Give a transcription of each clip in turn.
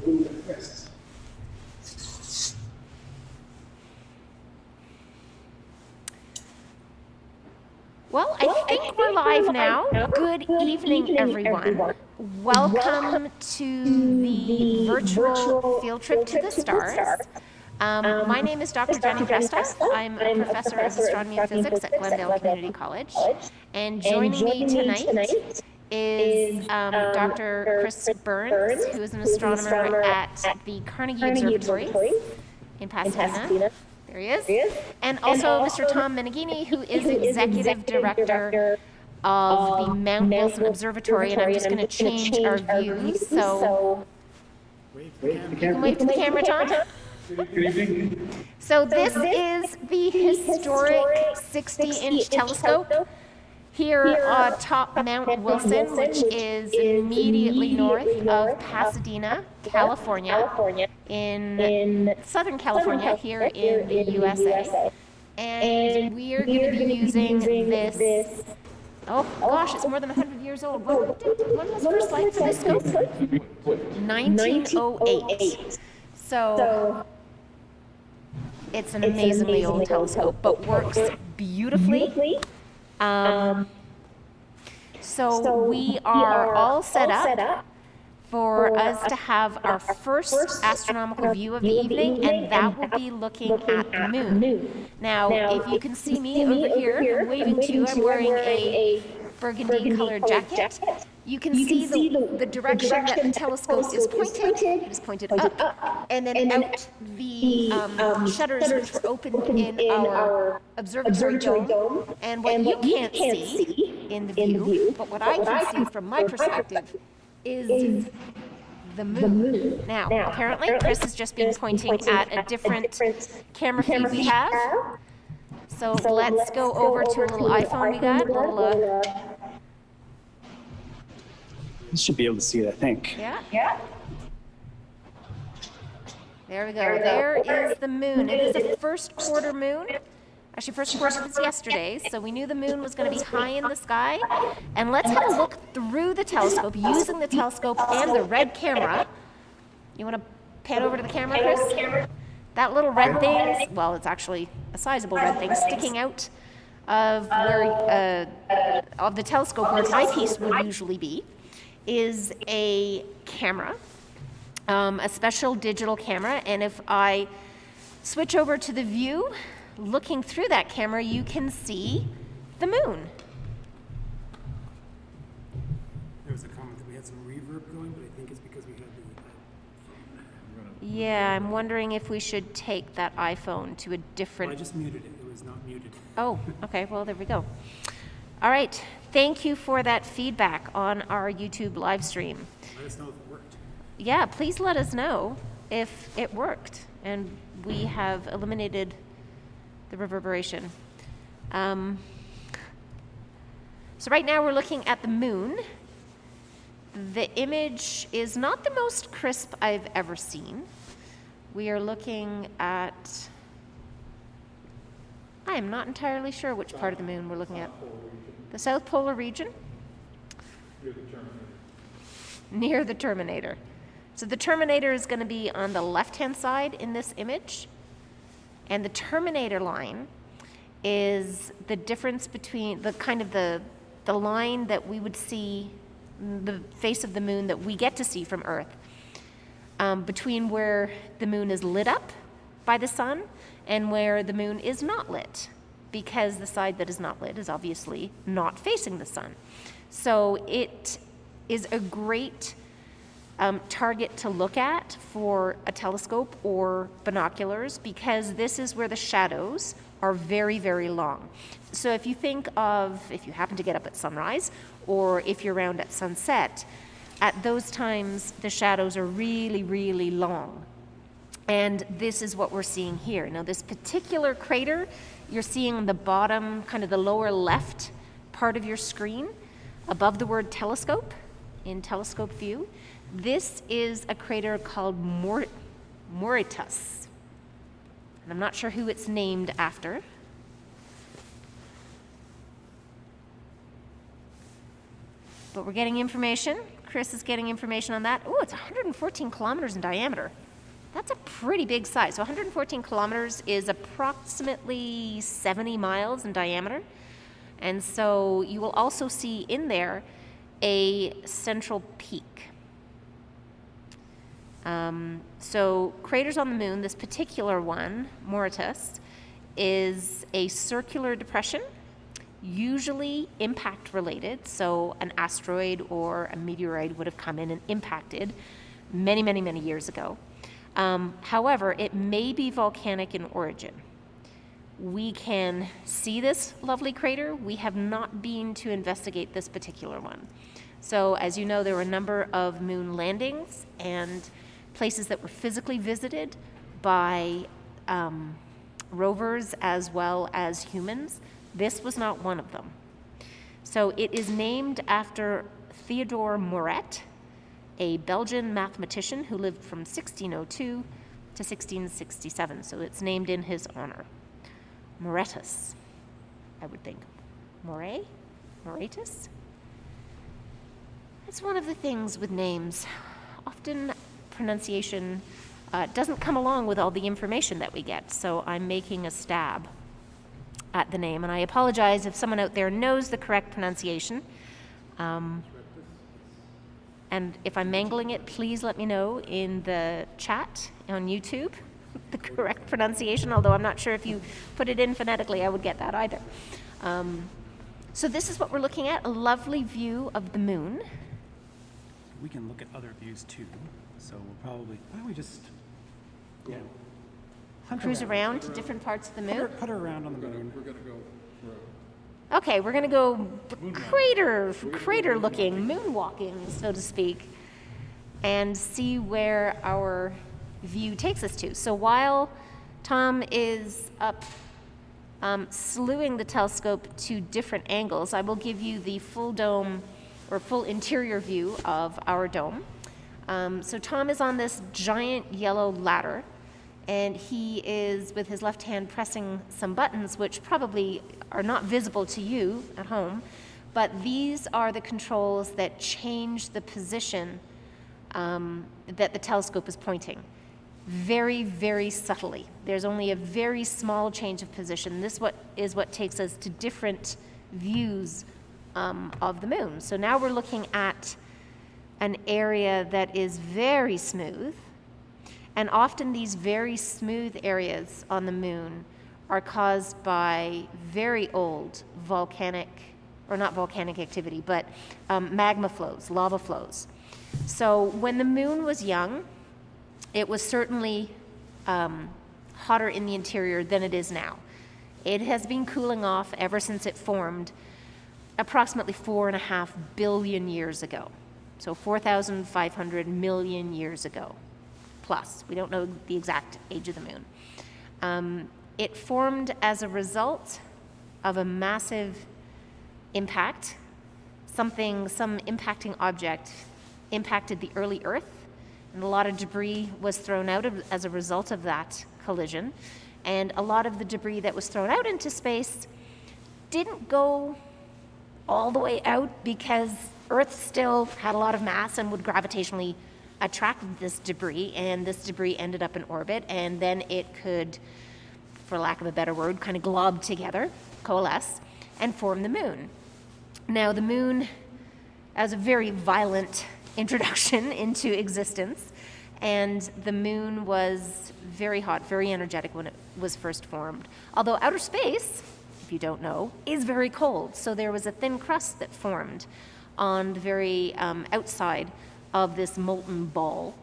Yes. Well, I think we're live now. Good evening, everyone. Welcome to the virtual field trip to the stars. My name is Dr. Jenny Krestow. I'm a professor of astronomy and physics at Glendale Community College. And joining me tonight is Dr. Chris Burns, who is an astronomer at the Carnegie Observatory in Pasadena. There he is. And also Mr. Tom Meneghini, who is executive director of the Mount Wilson Observatory. And I'm just going to change our view. So you can wave to the camera, Tom. Good evening. So this is the historic 60-inch telescope here atop Mount Wilson, which is immediately north of Pasadena, California, in Southern California, here in the USA. And we are going to be using this, oh gosh, it's more than 100 years old. When was the first light for this scope? 1908. So it's an amazingly old telescope, but works beautifully. So we are all set up for us to have our first astronomical view of the evening, and that will be looking at the moon. Now, if you can see me over here, I'm waving to you, I'm wearing a burgundy-colored jacket. You can see the direction that the telescope is pointed. It is pointed up, and then out the shutters which were opened in our observatory dome. And what you can't see in the view, but what I can see from my perspective, is the moon. Now, apparently, Chris has just been pointing at a different camera feed we have. So let's go over to a little iPhone we got. You should be able to see it, I think. Yeah. There we go. There is the moon. It is a first quarter moon. Actually, first quarter was yesterday, so we knew the moon was going to be high in the sky. And let's have a look through the telescope, using the telescope and the red camera. You want to pan over to the camera, Chris? That little red thing, well, it's actually a sizable red thing sticking out of where of the telescope where my piece would usually be, is a camera, a special digital camera. And if I switch over to the view, looking through that camera, you can see the moon. There was a comment that we had some reverb going, but I think it's because we had the Yeah, I'm wondering if we should take that iPhone to a different... Well, I just muted it. It was not muted. Oh, okay. Well, there we go. All right. Thank you for that feedback on our YouTube live stream. Let us know if it worked. Yeah, please let us know if it worked and we have eliminated the reverberation. So right now we're looking at the moon. The image is not the most crisp I've ever seen. We are looking at... I am not entirely sure which part of the moon we're looking at. The South Polar region? Near the Terminator. So the Terminator is going to be on the left-hand side in this image. And the Terminator line is the difference between the line that we would see, the face of the moon that we get to see from Earth, between where the moon is lit up by the sun and where the moon is not lit, because the side that is not lit is obviously not facing the sun. So it is a great target to look at for a telescope or binoculars, because this is where the shadows are very, very long. So if you happen to get up at sunrise, or if you're around at sunset, at those times the shadows are really, really long. And this is what we're seeing here. Now, this particular crater, you're seeing on the bottom, kind of the lower left part of your screen, above the word telescope, in telescope view. This is a crater called Mauritius. And I'm not sure who it's named after. But we're getting information. Chris is getting information on that. Oh, it's 114 kilometers in diameter. That's a pretty big size. So 114 kilometers is approximately 70 miles in diameter. And so you will also see in there a central peak. So craters on the moon, this particular one, Mauritius, is a circular depression, usually impact related. So an asteroid or a meteorite would have come in and impacted many, many, many years ago. However, it may be volcanic in origin. We can see this lovely crater. We have not been to investigate this particular one. So as you know, there were a number of moon landings and places that were physically visited by rovers as well as humans. This was not one of them. So it is named after Theodore Moret, a Belgian mathematician who lived from 1602 to 1667. So it's named in his honor. Moretus, I would think. Moret? Moretus? It's one of the things with names. Often pronunciation doesn't come along with all the information that we get, so I'm making a stab at the name, and I apologize if someone out there knows the correct pronunciation. And if I'm mangling it, please let me know in the chat on YouTube the correct pronunciation, although I'm not sure if you put it in phonetically, I would get that either. So this is what we're looking at, a lovely view of the moon. We can look at other views too. So we'll probably, why don't we just hunt Cruise around to different parts of the moon. Put her around on the moon. We're gonna go Okay, we're gonna go crater looking, moonwalking, so to speak, and see where our view takes us to. So while Tom is up slewing the telescope to different angles, I will give you the full dome or full interior view of our dome. So Tom is on this giant yellow ladder, and he is with his left hand pressing some buttons which probably are not visible to you at home, but these are the controls that change the position that the telescope is pointing. Very, very subtly. There's only a very small change of position. This is what takes us to different views of the moon. So now we're looking at an area that is very smooth, and often these very smooth areas on the moon are caused by very old volcanic, or not volcanic activity, but magma flows, lava flows. So when the moon was young, it was certainly hotter in the interior than it is now. It has been cooling off ever since it formed approximately 4.5 billion years ago. So 4,500 million years ago, plus. We don't know the exact age of the moon. It formed as a result of a massive impact. Some impacting object impacted the early Earth, and a lot of debris was thrown out as a result of that collision. And a lot of the debris that was thrown out into space didn't go all the way out because Earth still had a lot of mass and would gravitationally attract this debris, and this debris ended up in orbit, and then it could, for lack of a better word, kind of glob together, coalesce, and form the moon. Now, the moon, as a very violent introduction into existence, and the moon was very hot, very energetic when it was first formed. Although outer space, if you don't know, is very cold, so there was a thin crust that formed on the very outside of this molten ball.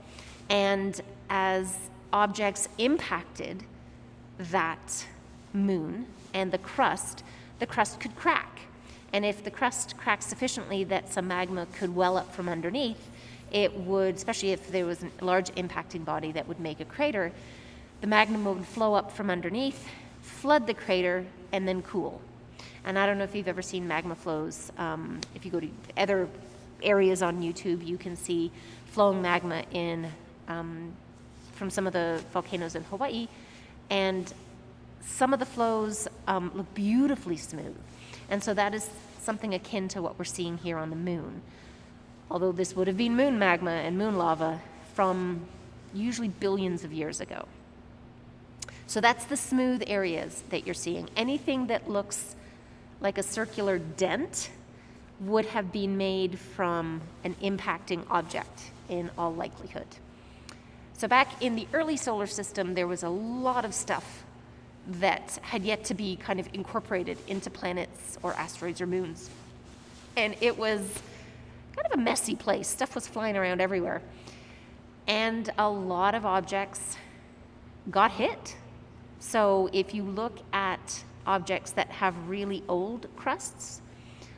And as objects impacted that moon and the crust could crack. And if the crust cracked sufficiently that some magma could well up from underneath, it would, especially if there was a large impacting body that would make a crater, the magma would flow up from underneath, flood the crater, and then cool. And I don't know if you've ever seen magma flows. If you go to other areas on YouTube, you can see flowing magma from some of the volcanoes in Hawaii, and some of the flows look beautifully smooth. And so that is something akin to what we're seeing here on the moon. although this would have been moon magma and moon lava from usually billions of years ago. So that's the smooth areas that you're seeing. Anything that looks like a circular dent would have been made from an impacting object in all likelihood. So back in the early solar system, there was a lot of stuff that had yet to be kind of incorporated into planets or asteroids or moons. And it was kind of a messy place. Stuff was flying around everywhere. And a lot of objects got hit. So if you look at objects that have really old crusts,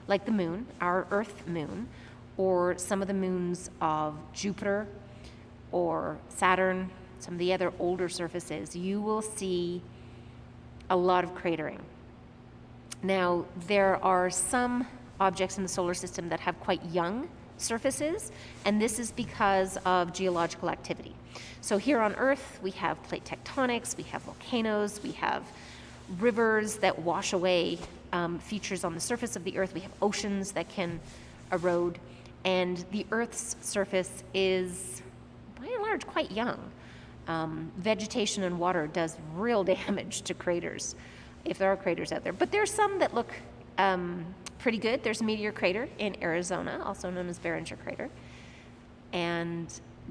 like the moon, our Earth moon, or some of the moons of Jupiter or Saturn, some of the other older surfaces, you will see a lot of cratering. Now, there are some objects in the solar system that have quite young surfaces, and this is because of geological activity. So here on Earth, we have plate tectonics, we have volcanoes, we have rivers that wash away features on the surface of the Earth, we have oceans that can erode, and the Earth's surface is, by and large, quite young. Vegetation and water does real damage to craters, if there are craters out there. But there's some that look pretty good. There's a meteor crater in Arizona, also known as Barringer Crater. And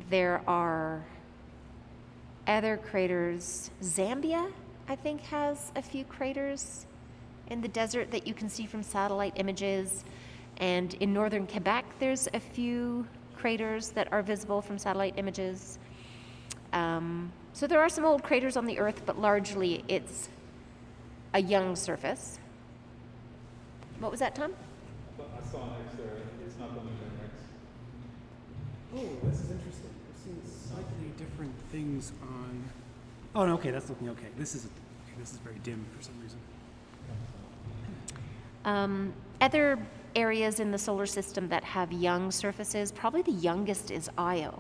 there are other craters. Zambia, I think, has a few craters in the desert that you can see from satellite images. And in northern Quebec, there's a few craters that are visible from satellite images. So there are some old craters on the Earth, but largely it's a young surface. What was that, Tom? I saw an X there. It's not the Lunar X. Oh, this is interesting. We're seeing slightly different Things on. Oh, no, okay, that's looking okay. This is very dim for some reason. Other areas in the solar system that have young surfaces, probably the youngest is Io.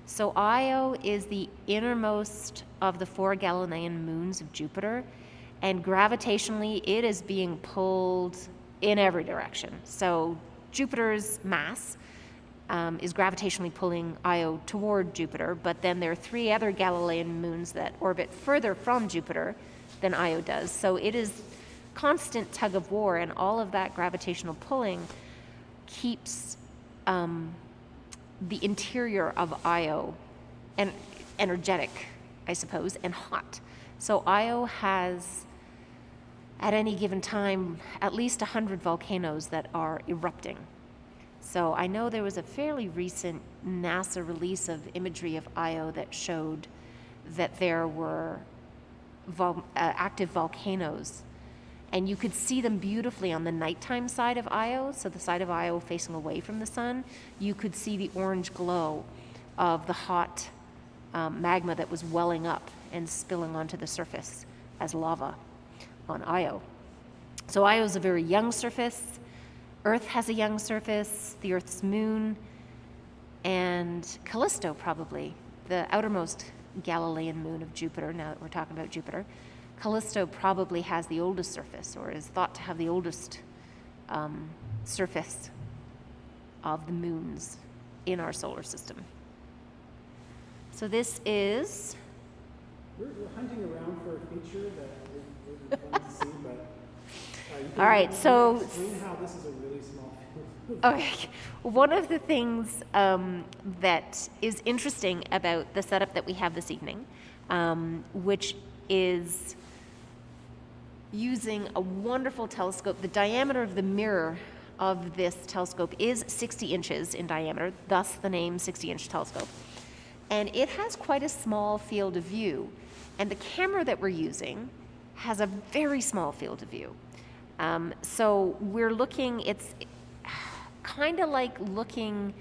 So Io is the innermost of the 4 Galilean moons of Jupiter, and gravitationally it is being pulled in every direction. So Jupiter's mass is gravitationally pulling Io toward Jupiter, but then there are 3 other Galilean moons that orbit further from Jupiter than Io does. So it is constant tug of war, and all of that gravitational pulling keeps the interior of Io energetic, I suppose, and hot. So Io has, at any given time, at least 100 volcanoes that are erupting. So I know there was a fairly recent NASA release of imagery of Io that showed that there were active volcanoes, and you could see them beautifully on the nighttime side of Io, so the side of Io facing away from the sun. You could see the orange glow of the hot magma that was welling up and spilling onto the surface as lava on Io. So Io is a very young surface. Earth has a young surface, the Earth's moon, and Callisto probably, the outermost Galilean moon of Jupiter, now that we're talking about Jupiter. Callisto probably has the oldest surface, or is thought to have the oldest surface of the moons in our solar system. So this is... We're hunting around for a feature that we're fun to see, but you can All right, so... explain how this is a really small field. Okay. One of the things that is interesting about the setup that we have this evening, which is using a wonderful telescope. The diameter of the mirror of this telescope is 60 inches in diameter, thus the name 60-inch telescope. And it has quite a small field of view. And the camera that we're using has a very small field of view. So we're looking, it's kind of like looking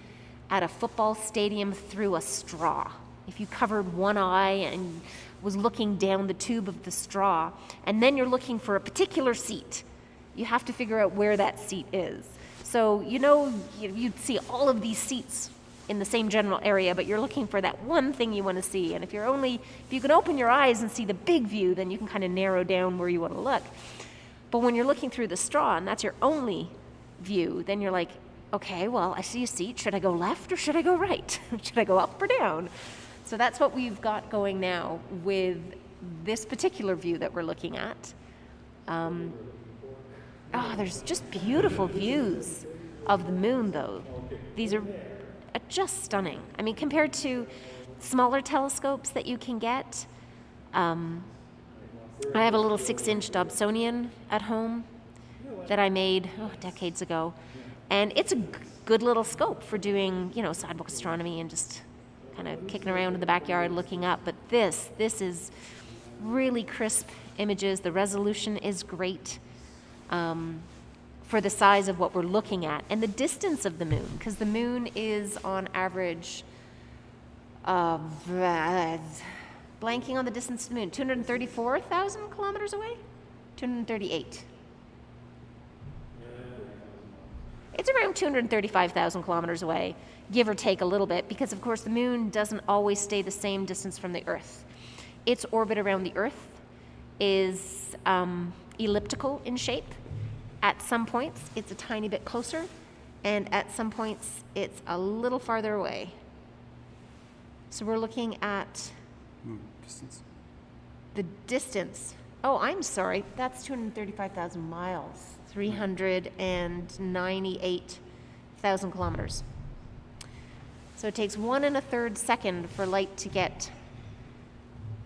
at a football stadium through a straw. If you covered one eye and was looking down the tube of the straw, and then you're looking for a particular seat, you have to figure out where that seat is. So, you know, you'd see all of these seats in the same general area, but you're looking for that one thing you want to see. And if you can open your eyes and see the big view, then you can kind of narrow down where you want to look. But when you're looking through the straw and that's your only view, then you're like, okay, well, I see a seat. Should I go left or should I go right? Should I go up or down? So that's what we've got going now with this particular view that we're looking at. There's just beautiful views of the moon, though. These are just stunning. I mean, compared to smaller telescopes that you can get, I have a little 6-inch Dobsonian at home that I made decades ago. And it's a good little scope for doing, sidewalk astronomy and just kind of kicking around in the backyard looking up. But this is really crisp images. The resolution is great for the size of what we're looking at. And the distance of the moon, because the moon is on average, blanking on the distance of the moon, 234,000 kilometers away? 238. It's around 235,000 kilometers away, give or take a little bit, because of course the moon doesn't always stay the same distance from the Earth. Its orbit around the Earth is elliptical in shape. At some points, it's a tiny bit closer, and at some points, it's a little farther away. So we're looking at Distance. the distance. Oh, I'm sorry, that's 235,000 miles. 398,000 kilometers. So it takes 1 1/3 second for light to get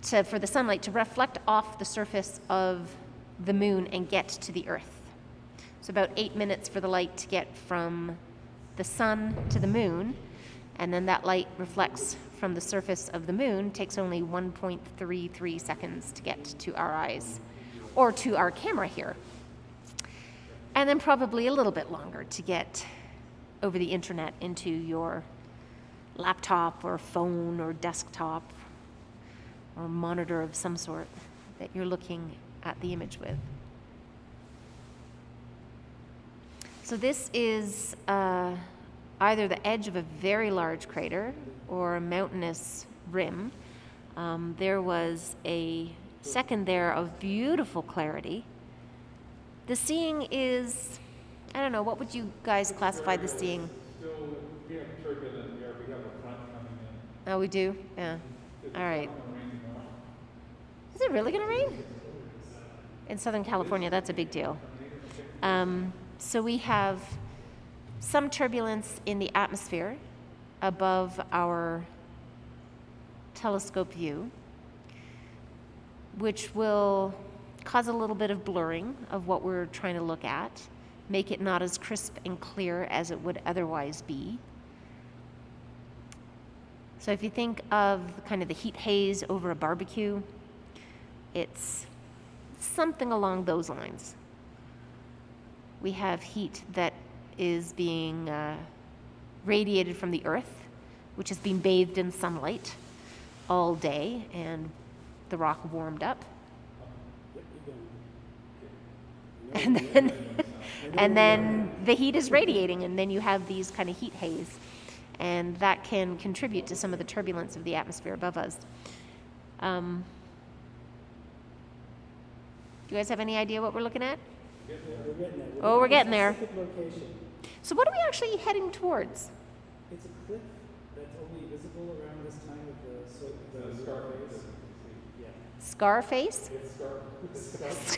for the sunlight to reflect off the surface of the moon and get to the Earth. So about 8 minutes for the light to get from the sun to the moon, and then that light reflects from the surface of the moon, takes only 1.33 seconds to get to our eyes or to our camera here. And then probably a little bit longer to get over the internet into your laptop or phone or desktop or monitor of some sort that you're looking at the image with. So this is either the edge of a very large crater or a mountainous rim. There was a second there of beautiful clarity. The seeing is, I don't know, what would you guys classify the seeing? Still, we have turbulent air, we have a front coming in. Oh, we do? Yeah. All right. It's gonna rain tomorrow. Is it really going to rain? In Southern California, that's a big deal. So we have some turbulence in the atmosphere above our telescope view, which will cause a little bit of blurring of what we're trying to look at, make it not as crisp and clear as it would otherwise be. So if you think of kind of the heat haze over a barbecue, it's something along those lines. We have heat that is being radiated from the Earth, which has been bathed in sunlight all day, and the rock warmed up. And then the heat is radiating, and then you have these kind of heat haze, and that can contribute to some of the turbulence of the atmosphere above us. Do you guys have any idea what we're looking at? Oh, we're getting there. So what are we actually heading towards? It's a cliff that's only visible around this time of the Scarface. Yeah. Scarface? It's Scarface.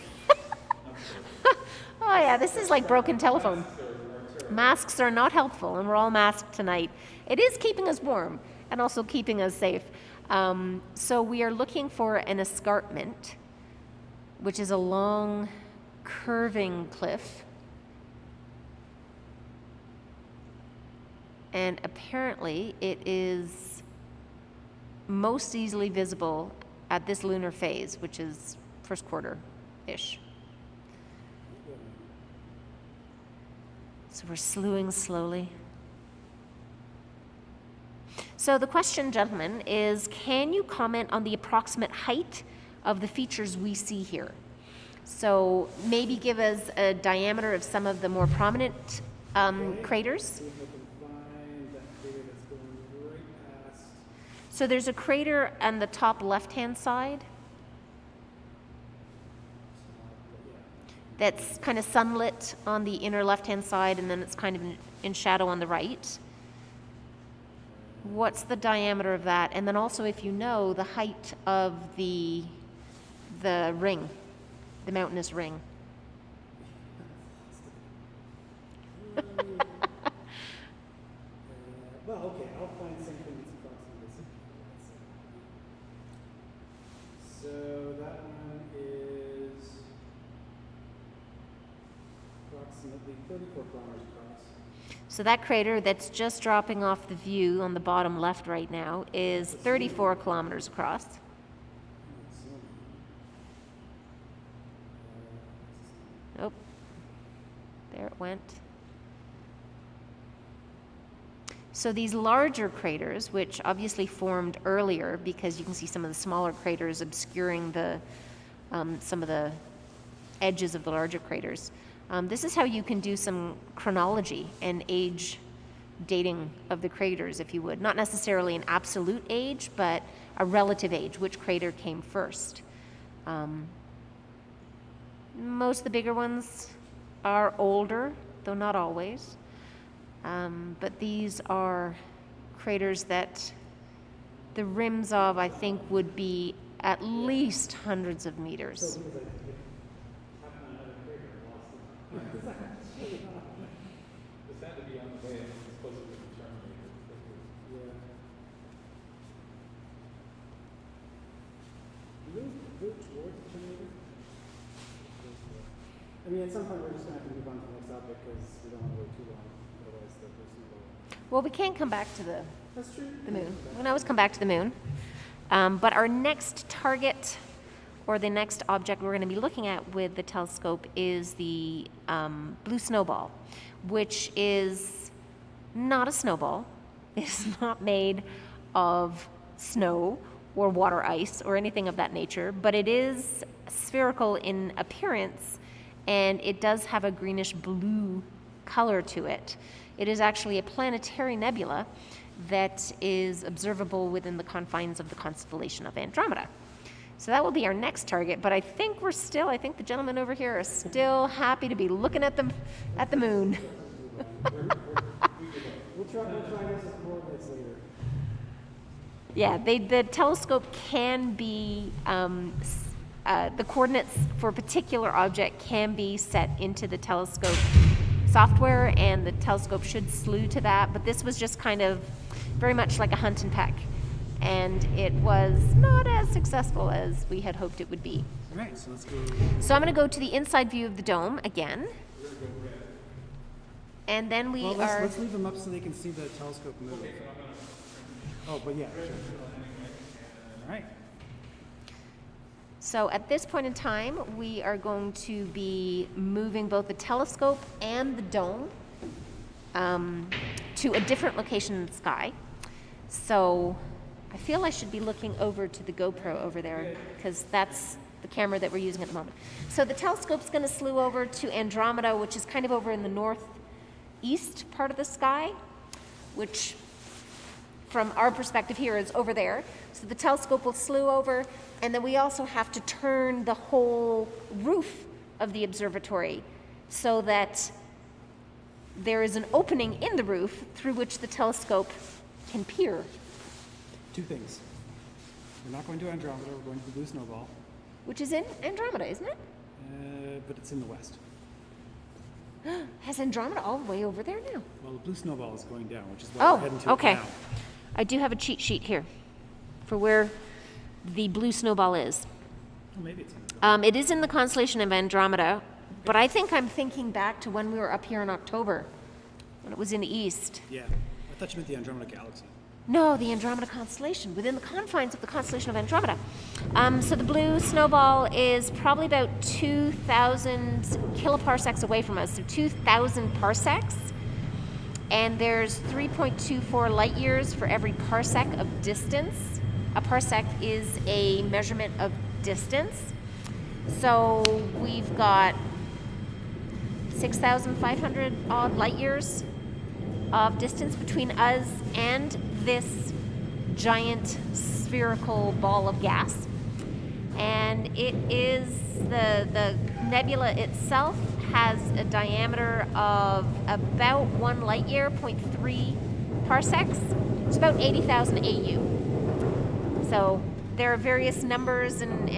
Oh yeah, this is like broken telephone. Masks are not helpful, and we're all masked tonight. It is keeping us warm and also keeping us safe. So we are looking for an escarpment, which is a long, curving cliff. And apparently it is most easily visible at this lunar phase, which is first quarter-ish. So we're slewing slowly. So the question, gentlemen, is can you comment on the approximate height of the features we see here? So maybe give us a diameter of some of the more prominent craters. So there's a crater on the top left-hand side that's kind of sunlit on the inner left-hand side, and then it's kind of in shadow on the right. What's the diameter of that? And then also, if you know, the height of the ring, the mountainous ring. Well, okay, I'll find something that's approximately. So that one is approximately 34 kilometers across. So that crater that's just dropping off the view on the bottom left right now is 34 kilometers across. Oh, there it went. So these larger craters, which obviously formed earlier because you can see some of the smaller craters obscuring some of the edges of the larger craters. This is how you can do some chronology and age dating of the craters, if you would. Not necessarily an absolute age, but a relative age, which crater came first. Most of the bigger ones are older, though not always. But these are craters that the rims of, I think, would be at least hundreds of meters. This had to be on the way, it's supposed to be the Terminator. Yeah. Move towards the Terminator? I mean, at some point we're just going to have to move on to the next topic because we don't want to wait too long. Otherwise, the person will. Well, we can't come back to the That's true. moon. We can always come back to the moon. But our next target, or the next object we're going to be looking at with the telescope, is the blue snowball, which is not a snowball. It's not made of snow or water ice or anything of that nature, but it is spherical in appearance, and it does have a greenish blue color to it. It is actually a planetary nebula that is observable within the confines of the constellation of Andromeda. So that will be our next target, but I think the gentlemen over here are still happy to be looking at the moon. We'll try this with more bits later. Yeah, the telescope can be, the coordinates for a particular object can be set into the telescope software, and the telescope should slew to that, but this was just kind of very much like a hunt and peck, and it was not as successful as we had hoped it would be. All right, so let's go. So I'm going to go to the inside view of the dome again, and then we are... Let's leave them up so they can see the telescope move. Oh, but yeah, sure. All right. So at this point in time, we are going to be moving both the telescope and the dome to a different location in the sky. So I feel I should be looking over to the GoPro over there, because that's the camera that we're using at the moment. So the telescope's going to slew over to Andromeda, which is kind of over in the northeast part of the sky, which from our perspective here is over there. So the telescope will slew over, and then we also have to turn the whole roof of the observatory so that there is an opening in the roof through which the telescope can peer. Two things. We're not going to Andromeda, we're going to the blue snowball. Which is in Andromeda, isn't it? But it's in the west. Has Andromeda all the way over there now? Well, the blue snowball is going down, which is why we're heading to Oh, okay. it now. I do have a cheat sheet here for where the blue snowball is. Well, maybe it's in the It is in the constellation of Andromeda, but I think I'm thinking back to when we were up here in October, when it was in the east. Yeah, I thought you meant the Andromeda galaxy. No, the Andromeda constellation, within the confines of the constellation of Andromeda. So the blue snowball is probably about 2,000 kiloparsecs away from us, so 2,000 parsecs. And there's 3.24 light years for every parsec of distance. A parsec is a measurement of distance. So we've got 6,500 odd light years of distance between us and this giant spherical ball of gas. And it is the nebula itself has a diameter of about 1 light year, 0.3 parsecs. It's about 80,000 AU. So there are various numbers and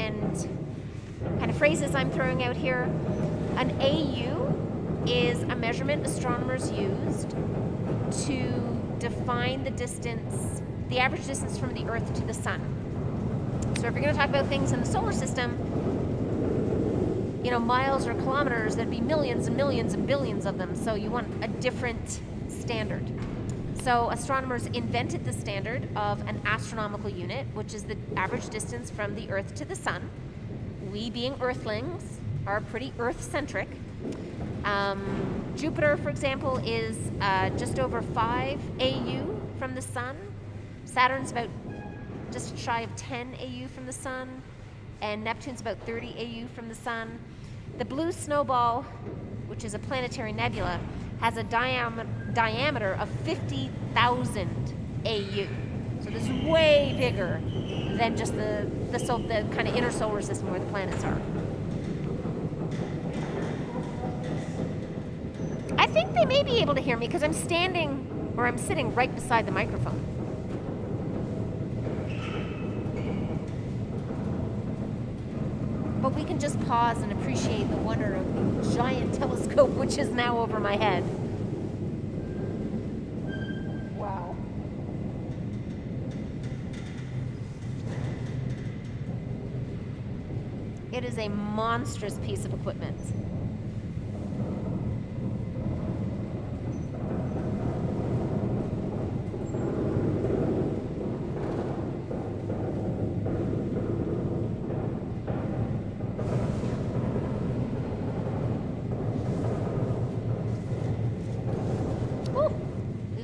kind of phrases I'm throwing out here. An AU is a measurement astronomers used to define the distance, the average distance from the Earth to the Sun. So if you're going to talk about things in the solar system, you know, miles or kilometers, there'd be millions and millions and billions of them. So you want a different standard. So astronomers invented the standard of an astronomical unit, which is the average distance from the Earth to the Sun. We, being Earthlings, are pretty Earth-centric. Jupiter, for example, is just over 5 AU from the Sun. Saturn's about just shy of 10 AU from the Sun, and Neptune's about 30 AU from the Sun. The blue snowball, which is a planetary nebula, has a diameter of 50,000 AU. So this is way bigger than just the kind of inner solar system where the planets are. I think they may be able to hear me because I'm sitting right beside the microphone. But we can just pause and appreciate the wonder of the giant telescope which is now over my head. Wow. It is a monstrous piece of equipment.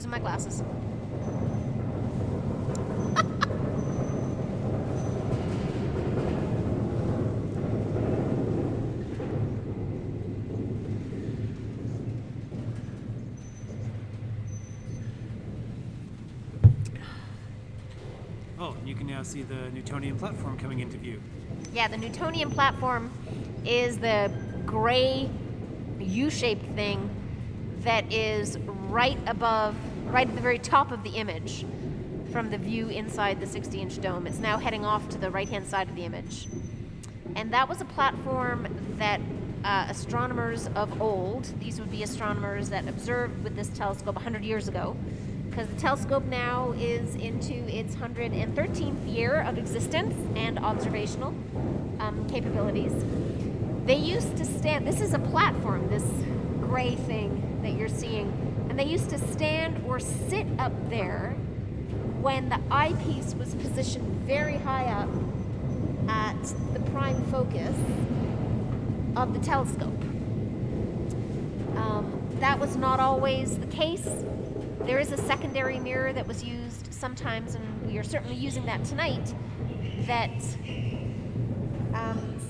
My glasses. Oh, you can now see the Newtonian Platform coming into view. Yeah, the Newtonian Platform is the gray U-shaped thing that is right at the very top of the image from the view inside the 60-inch dome. It's now heading off to the right-hand side of the image. And that was a platform that astronomers of old, these would be astronomers that observed with this telescope 100 years ago, because the telescope now is into its 113th year of existence and observational capabilities. They used to stand, this is a platform, this gray thing that you're seeing, and they used to stand or sit up there when the eyepiece was positioned very high up at the prime focus of the telescope. That was not always the case. There is a secondary mirror that was used sometimes, and we are certainly using that tonight, that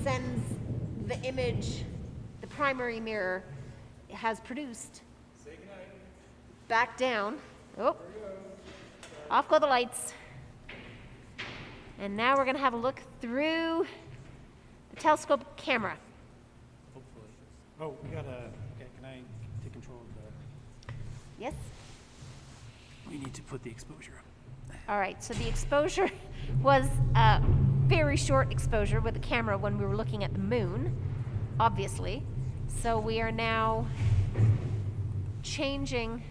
sends the image, the primary mirror has produced back down. Oh, off go the lights. And now we're going to have a look through the telescope camera. Hopefully. Oh, we got okay, can I take control of the... Yes? We need to put the exposure up. All right, so the exposure was a very short exposure with the camera when we were looking at the moon, obviously. So we are now changing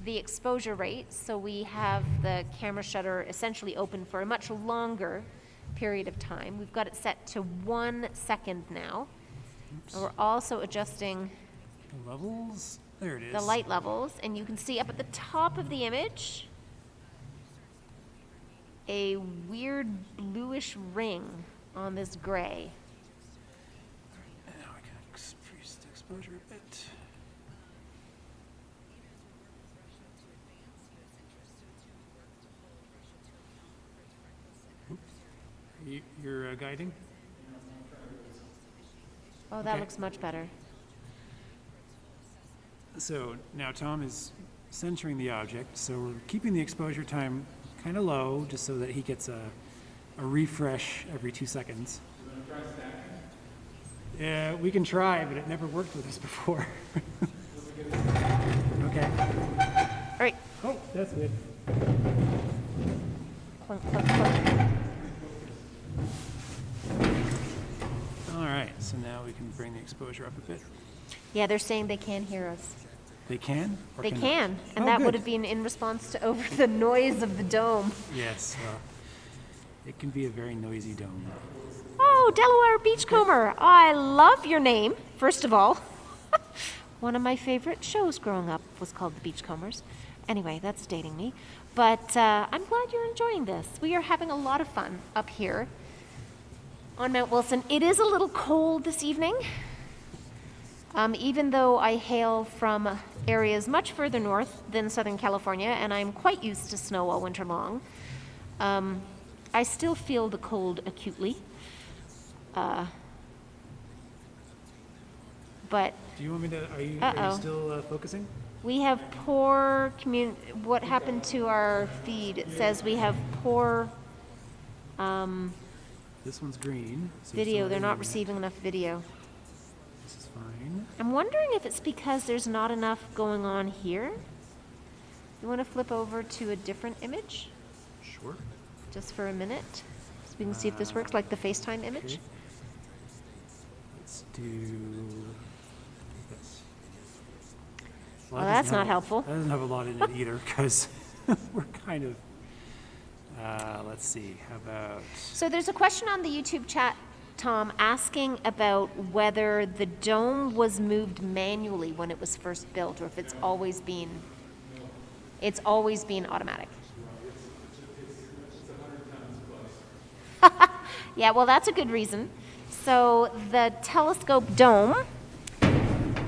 the exposure rate, so we have the camera shutter essentially open for a much longer period of time. We've got it set to 1 second now. And we're also adjusting The levels? There it is. the light levels, and you can see up at the top of the image a weird bluish ring on this gray. Now I can increase the exposure a bit. You're guiding? Oh, that Okay. looks much better. So now Tom is centering the object, so we're keeping the exposure time kind of low, just so that he gets a refresh every 2 seconds. Yeah, we can try, but it never worked with us before. Okay. All right. Oh, that's good. Clunk, clunk, clunk. All right, so now we can bring the exposure up a bit. Yeah, they're saying they can hear us. They can? Or They cannot? can, and Oh, that good. would have been in response to over the noise of the dome. Yes, it can be a very noisy dome. Oh, Delaware Beachcomber, I love your name, first of all. One of my favorite shows growing up was called The Beachcombers. Anyway, that's dating me. But I'm glad you're enjoying this. We are having a lot of fun up here on Mount Wilson. It is a little cold this evening. Even though I hail from areas much further north than Southern California, and I'm quite used to snow all winter long, I still feel the cold acutely. But Do you want me to, are you Uh-oh. still focusing? we have poor what happened to our feed? It says we have poor This one's green. So video. They're not receiving. receiving enough video. This is fine. I'm wondering if it's because there's not enough going on here. You want to flip over to a different image Sure. just for a minute so we can see if this works, like the FaceTime image? Okay. Let's do this. Well, that that's doesn't not have- helpful. That doesn't have a lot in it either, because we're kind of, let's see, how about, So there's a question on the YouTube chat, Tom, asking about whether the dome was moved manually when it was first built, or if it's always been automatic. Yeah, well, that's a good reason. So the telescope dome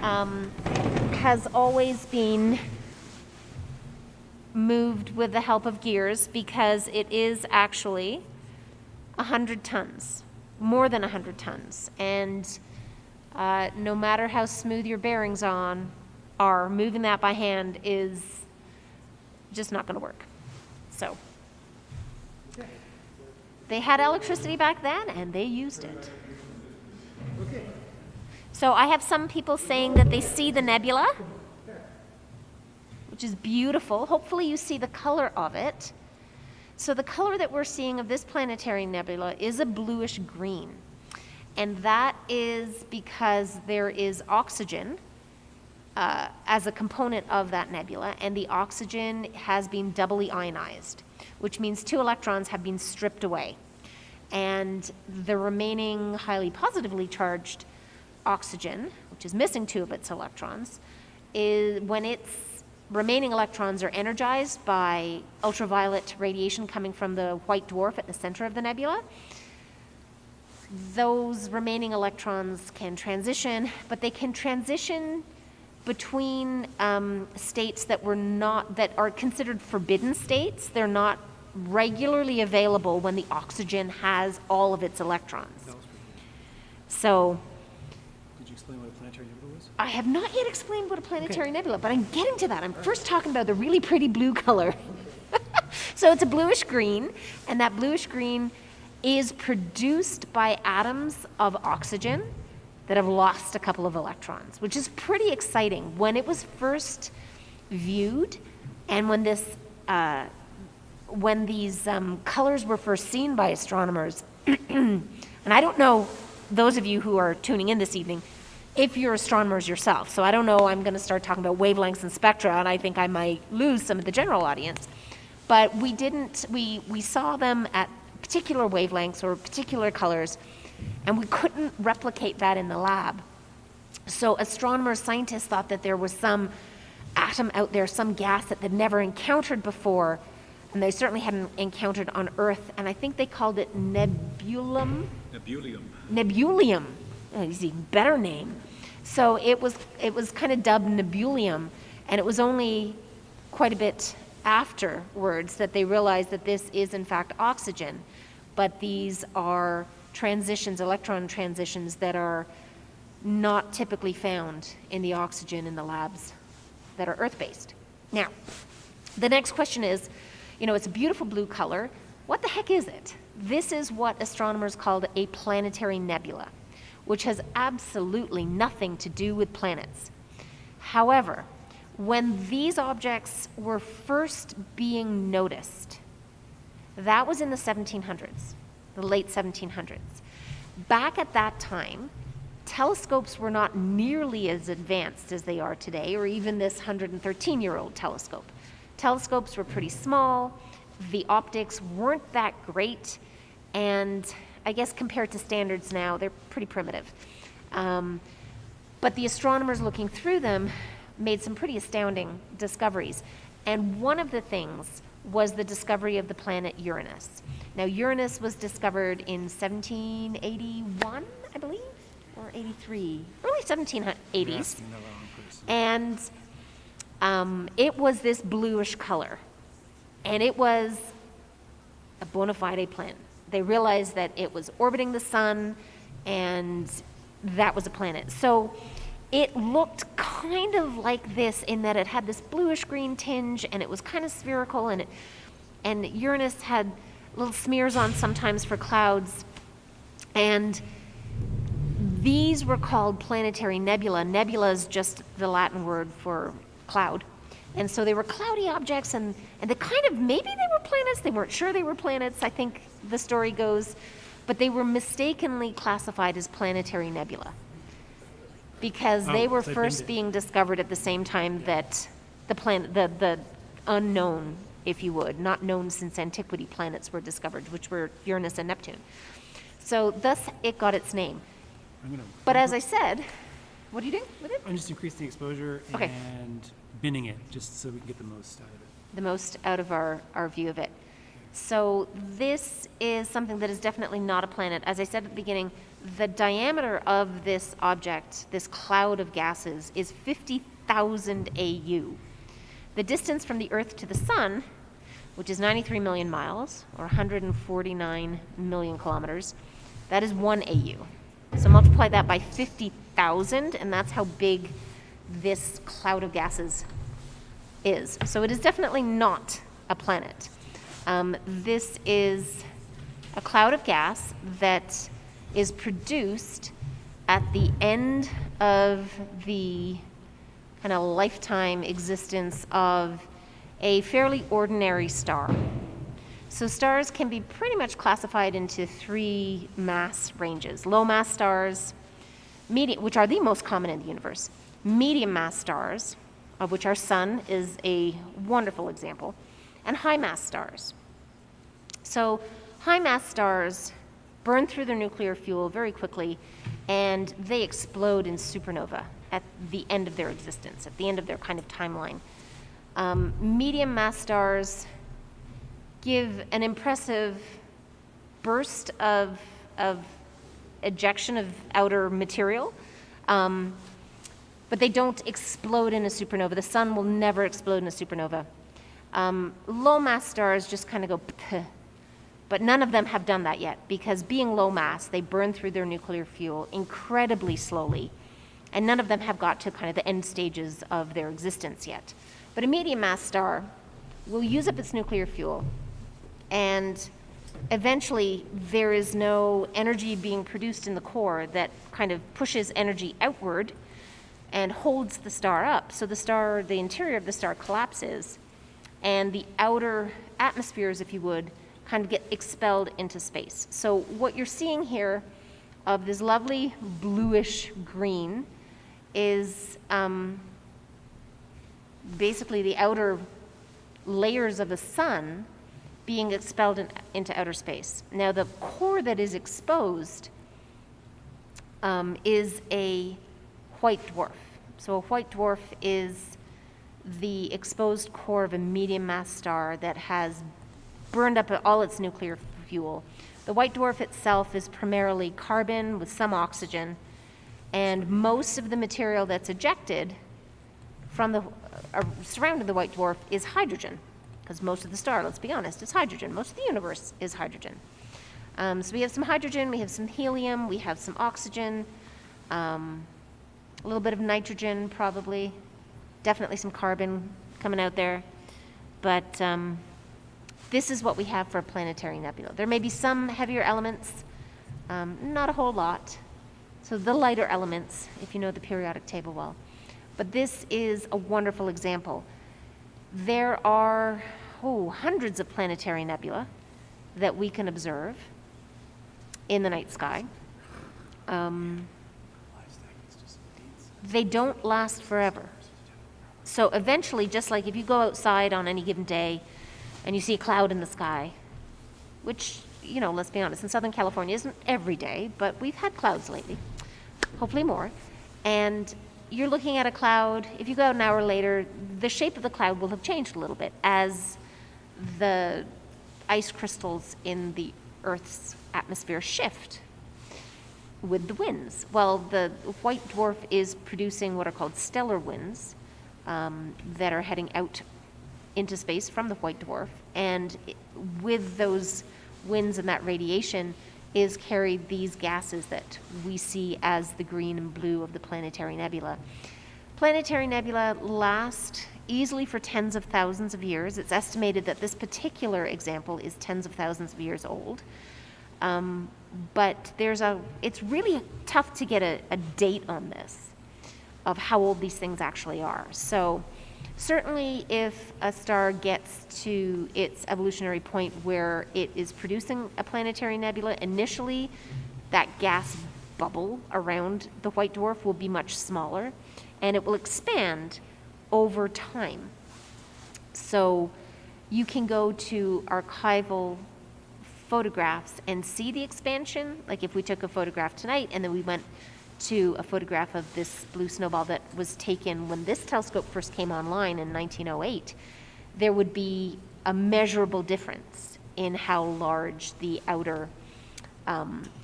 has always been moved with the help of gears because it is actually 100 tons, more than 100 tons. And no matter how smooth your bearings are, moving that by hand is just not going to work. So they had electricity back then, and they used it. okay. So I have some people saying that they see the nebula, which is beautiful. Hopefully you see the color of it. So the color that we're seeing of this planetary nebula is a bluish green. And that is because there is oxygen as a component of that nebula, and the oxygen has been doubly ionized, which means 2 electrons have been stripped away. And the remaining highly positively charged oxygen, which is missing 2 of its electrons, is when its remaining electrons are energized by ultraviolet radiation coming from the white dwarf at the center of the nebula. Those remaining electrons can transition, but they can transition between states that are considered forbidden states. They're not regularly available when the oxygen has all of its electrons. That was pretty So good. Did you explain what a planetary nebula was? I have not yet explained what a planetary nebula, but I'm getting to that. I'm first talking about the really pretty blue color. So it's a bluish green, and that bluish green is produced by atoms of oxygen that have lost a couple of electrons, which is pretty exciting. When it was first viewed, and when these colors were first seen by astronomers, and I don't know, those of you who are tuning in this evening, if you're astronomers yourself, so I don't know, I'm going to start talking about wavelengths and spectra, and I think I might lose some of the general audience. But we saw them at particular wavelengths or particular colors, and we couldn't replicate that in the lab. So astronomers, scientists thought that there was some atom out there, some gas that they'd never encountered before, and they certainly hadn't encountered on Earth, and I think they called it nebulum. Nebulium. Oh, it's an even better name. So it was kind of dubbed nebulium, and it was only quite a bit afterwards that they realized that this is in fact oxygen, but these are transitions, electron transitions, that are not typically found in the oxygen in the labs that are Earth-based. Now, the next question is, it's a beautiful blue color. What the heck is it? This is what astronomers called a planetary nebula, which has absolutely nothing to do with planets. However, when these objects were first being noticed, that was in the 1700s, the late 1700s. Back at that time, telescopes were not nearly as advanced as they are today, or even this 113-year-old telescope. Telescopes were pretty small, the optics weren't that great, and I guess compared to standards now, they're pretty primitive. But the astronomers looking through them made some pretty astounding discoveries. And one of the things was the discovery of the planet Uranus. Now, Uranus was discovered in 1781, I believe, or 83, early 1780s. And it was this bluish color. And it was a bona fide planet. They realized that it was orbiting the sun, and that was a planet. So it looked kind of like this in that it had this bluish-green tinge, and it was kind of spherical, and Uranus had little smears on sometimes for clouds. And these were called planetary nebula. Nebula is just the Latin word for cloud. And so they were cloudy objects, and they kind of, maybe they were planets, they weren't sure they were planets, I think the story goes, but they were mistakenly classified as planetary nebula because they were first being discovered at the same time that the unknown, if you would, not known since antiquity planets were discovered, which were Uranus and Neptune. So thus it got its name. But as I said, what are you doing with it? I'm just increasing the exposure Okay. and binning it, just so we can get the most out of it. The most out of our view of it. So this is something that is definitely not a planet. As I said at the beginning, the diameter of this object, this cloud of gases, is 50,000 AU. The distance from the Earth to the Sun, which is 93 million miles, or 149 million kilometers, that is 1 AU. So multiply that by 50,000, and that's how big this cloud of gases is. So it is definitely not a planet. This is a cloud of gas that is produced at the end of the kind of lifetime existence of a fairly ordinary star. So stars can be pretty much classified into 3 mass ranges. Low mass stars, which are the most common in the universe. Medium mass stars, of which our sun is a wonderful example, and high mass stars. So high mass stars burn through their nuclear fuel very quickly, and they explode in supernova at the end of their existence, at the end of their kind of timeline. Medium mass stars give an impressive burst of ejection of outer material, but they don't explode in a supernova. The sun will never explode in a supernova. Low mass stars just kind of go ph, but none of them have done that yet because being low mass, they burn through their nuclear fuel incredibly slowly, and none of them have got to kind of the end stages of their existence yet. But a medium mass star will use up its nuclear fuel, and eventually there is no energy being produced in the core that kind of pushes energy outward and holds the star up. So the interior of the star collapses, and the outer atmospheres, if you would, kind of get expelled into space. So what you're seeing here of this lovely bluish green is basically the outer layers of the sun being expelled into outer space. Now the core that is exposed is a white dwarf. So a white dwarf is the exposed core of a medium mass star that has burned up all its nuclear fuel. The white dwarf itself is primarily carbon with some oxygen, and most of the material that's ejected from surrounding the white dwarf is hydrogen, because most of the star, let's be honest, is hydrogen. Most of the universe is hydrogen. So we have some hydrogen, we have some helium, we have some oxygen, a little bit of nitrogen probably, definitely some carbon coming out there, but this is what we have for a planetary nebula. There may be some heavier elements, not a whole lot. So the lighter elements, if you know the periodic table well. But this is a wonderful example. There are hundreds of planetary nebula that we can observe in the night sky. They don't last forever. So eventually, just like if you go outside on any given day and you see a cloud in the sky, which, you know, let's be honest, in Southern California isn't every day, but we've had clouds lately, hopefully more. And you're looking at a cloud, if you go out an hour later, the shape of the cloud will have changed a little bit as the ice crystals in the Earth's atmosphere shift with the winds. Well, the white dwarf is producing what are called stellar winds that are heading out into space from the white dwarf. And with those winds and that radiation is carried these gases that we see as the green and blue of the planetary nebula. Planetary nebula last easily for tens of thousands of years. It's estimated that this particular example is tens of thousands of years old. But it's really tough to get a date on this, of how old these things actually are. So certainly if a star gets to its evolutionary point where it is producing a planetary nebula, initially that gas bubble around the white dwarf will be much smaller, and it will expand over time. So you can go to archival photographs and see the expansion. Like if we took a photograph tonight and then we went to a photograph of this blue snowball that was taken when this telescope first came online in 1908, there would be a measurable difference in how large the outer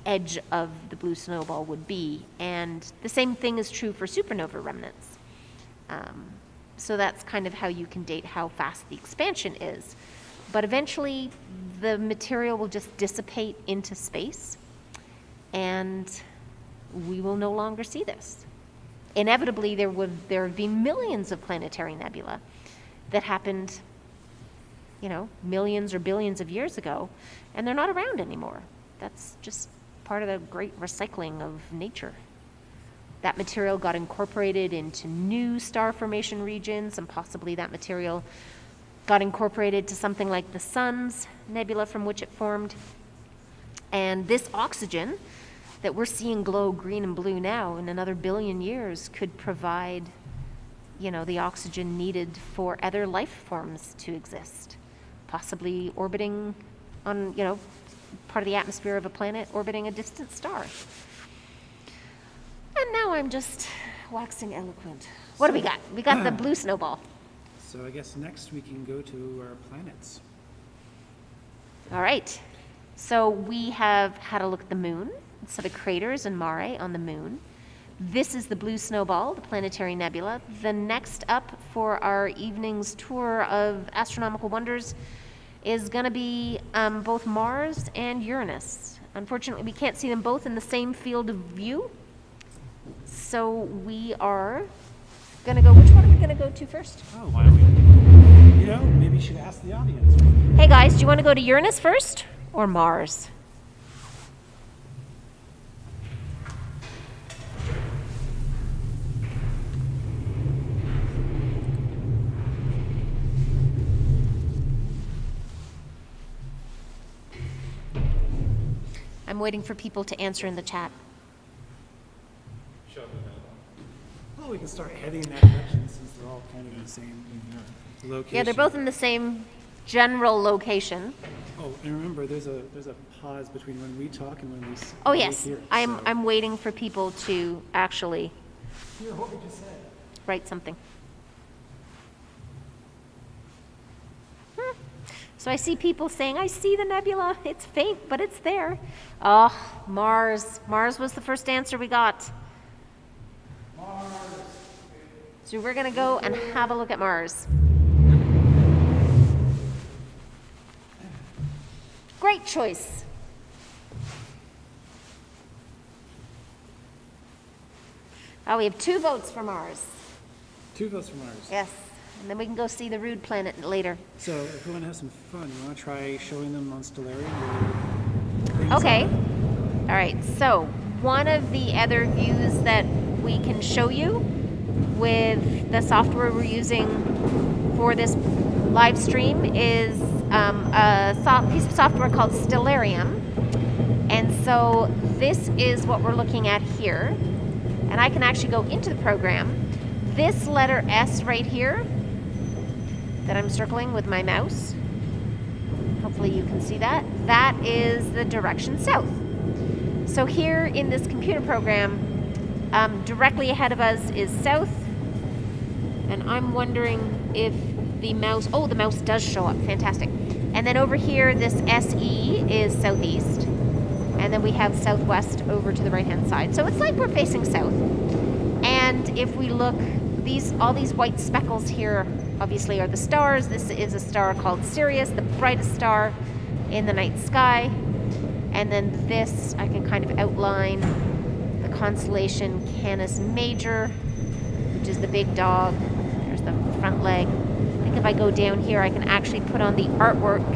edge of the blue snowball would be. And the same thing is true for supernova remnants. So that's kind of how you can date how fast the expansion is. But eventually, the material will just dissipate into space, and we will no longer see this. Inevitably, there have been millions of planetary nebula that happened, millions or billions of years ago, and they're not around anymore. That's just part of the great recycling of nature. That material got incorporated into new star formation regions, and possibly that material got incorporated to something like the sun's nebula from which it formed. And this oxygen that we're seeing glow green and blue now in another billion years could provide, the oxygen needed for other life forms to exist, possibly orbiting on, part of the atmosphere of a planet orbiting a distant star. And now I'm just waxing eloquent. What do we got? We got the blue snowball. So I guess next we can go to our planets. All right. So we have had a look at the moon, so the craters and mare on the moon. This is the blue snowball, the planetary nebula. The next up for our evening's tour of astronomical wonders is going to be both Mars and Uranus. Unfortunately, we can't see them both in the same field of view. So we are going to go, which one are we going to go to first? Oh, why don't we, maybe you should ask the audience. Hey guys, do you want to go to Uranus first or Mars? I'm waiting for people to answer in the chat. Shove it out. Well, we can start heading in that direction since they're all kind of in the same location. Yeah, they're both in the same general location. Oh, and remember, there's a pause between when we talk and when we Oh when we yes, hear it, I'm so- I'm waiting for people to actually Hear what we just said. write something. So I see people saying, I see the nebula. It's faint, but it's there. Oh, Mars. Mars was the first answer we got. Mars. So we're going to go and have a look at Mars. Great choice. Oh, we have 2 votes for Mars. 2 votes for Mars. Yes. And then we can go see the rude planet later. So if we want to have some fun, you want to try showing them on Stellarium where things Okay. are? All right. So one of the other views that we can show you with the software we're using for this live stream is a piece of software called Stellarium. And so this is what we're looking at here. And I can actually go into the program. This letter S right here that I'm circling with my mouse, hopefully you can see that, that is the direction south. So here in this computer program, directly ahead of us is south, and I'm wondering if the mouse, oh, the mouse does show up, fantastic. And then over here, this SE is southeast, and then we have southwest over to the right-hand side. So it's like we're facing south. And if we look, all these white speckles here obviously are the stars. This is a star called Sirius, the brightest star in the night sky. And then this, I can kind of outline the constellation Canis Major, which is the big dog. There's the front leg. I think if I go down here, I can actually put on the artwork.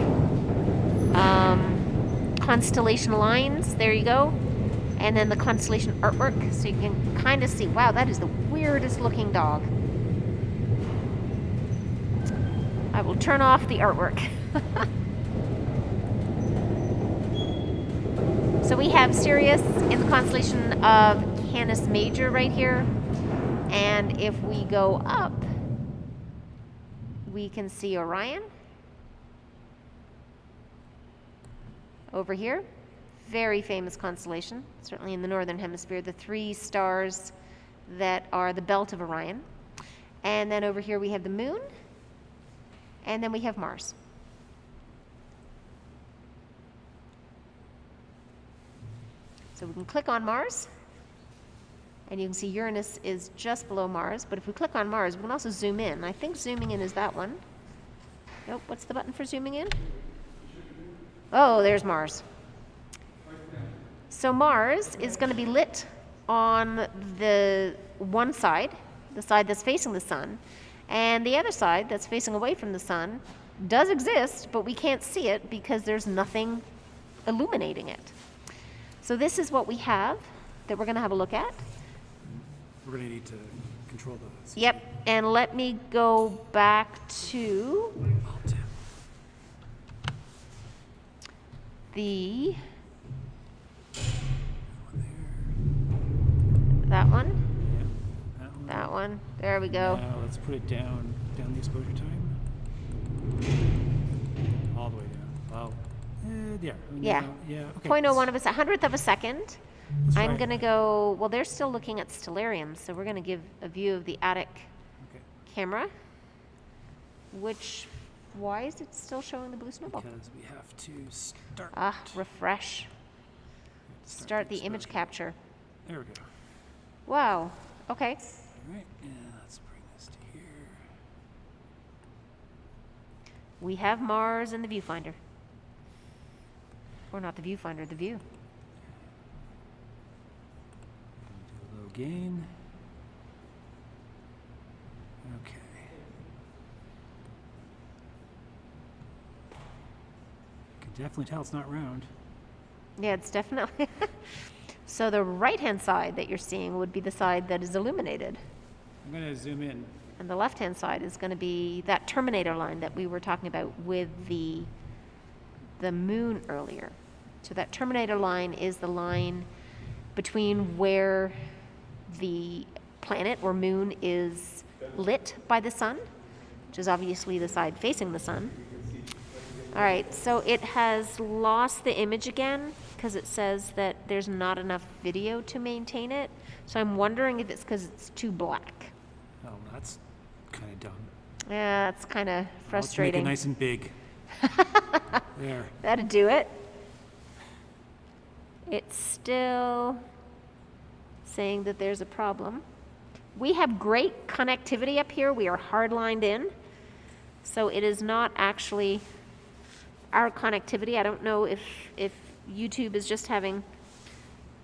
Constellation lines, there you go. And then the constellation artwork, so you can kind of see, wow, that is the weirdest looking dog. I will turn off the artwork. So we have Sirius in the constellation of Canis Major right here. And if we go up, we can see Orion. Over here, very famous constellation, certainly in the northern hemisphere, the 3 stars that are the belt of Orion. And then over here we have the moon, and then we have Mars. So we can click on Mars, and you can see Uranus is just below Mars, but if we click on Mars, we can also zoom in. I think zooming in is that one. Nope, what's the button for zooming in? Oh, there's Mars. So Mars is going to be lit on the one side, the side that's facing the sun, and the other side that's facing away from the sun does exist, but we can't see it because there's nothing illuminating it. So this is what we have that we're going to have a look at. We're going to need to control those. Yep, and let me go back to the that one. Yeah, that one. That one. There we go. Now let's put it down the exposure time. All the way down. Wow. Yeah. Yeah. Yeah. Okay. 0.01 of a 100th of a second. Let's I'm try it. going to go, well, they're still looking at Stellarium, so we're going to give a view of the attic Okay. camera, which, why is it still showing the blue snowball? Because we have to start. Refresh. Start the image capture. There we go. Wow. Okay. All right. Yeah. Let's bring this to here. We have Mars in the viewfinder. Or not the viewfinder, the view. Do a low gain. Okay. Can definitely tell it's not round. Yeah, it's definitely. So the right-hand side that you're seeing would be the side that is illuminated. I'm going to zoom in. And the left-hand side is going to be that terminator line that we were talking about with the moon earlier. So that terminator line is the line between where the planet or moon is lit by the sun, which is obviously the side facing the sun. All right, so it has lost the image again because it says that there's not enough video to maintain it. So I'm wondering if it's because it's too black. Oh, that's kind of dumb. Yeah, it's kind of frustrating. Let's make it nice and big. There. That'd do it. It's still saying that there's a problem. We have great connectivity up here. We are hard-lined in. So it is not actually our connectivity. I don't know if YouTube is just having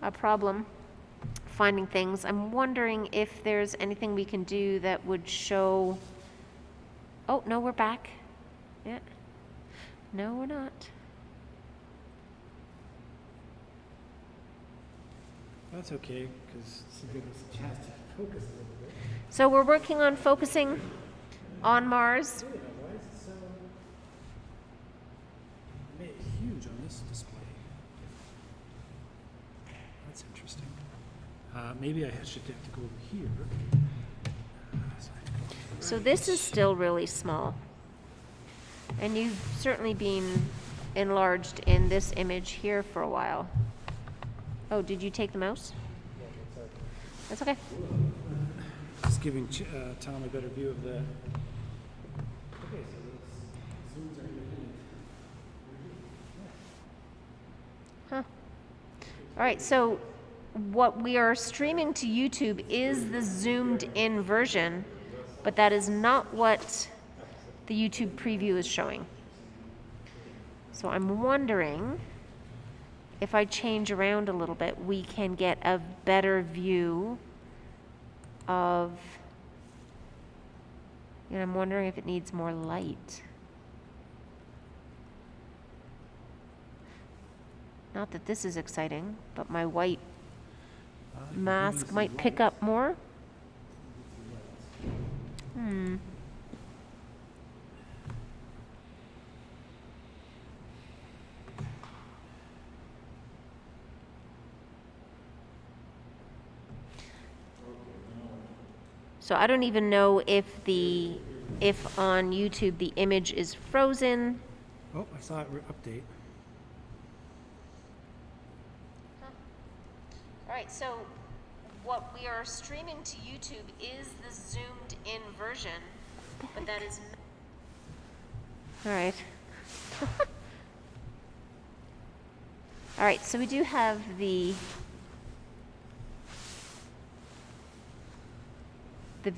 a problem finding things. I'm wondering if there's anything we can do that would show Oh, no, we're back. Yeah. No, we're not. That's okay, because it's giving us a chance to focus a little bit. So we're working on focusing on Mars. Really, now, why is it so... I made it huge on this display. That's interesting. Maybe I should have to go over here. So I have to go to the So right. this is still really small. And you've certainly been enlarged in this image here for a while. Oh, did you take the mouse? That's okay. Just giving Tom a better view of the... Okay, so those zooms are independent. Huh. All right, so what we are streaming to YouTube is the zoomed in version, but that is not what the YouTube preview is showing. So I'm wondering if I change around a little bit, we can get a better view of, and I'm wondering if it needs more light. Not that this is exciting, but my white mask might pick up more. So I don't even know if on YouTube the image is frozen. Oh, I saw it update. All right, so what we are streaming to YouTube is the zoomed in version, but that is all right. All right, so we do have the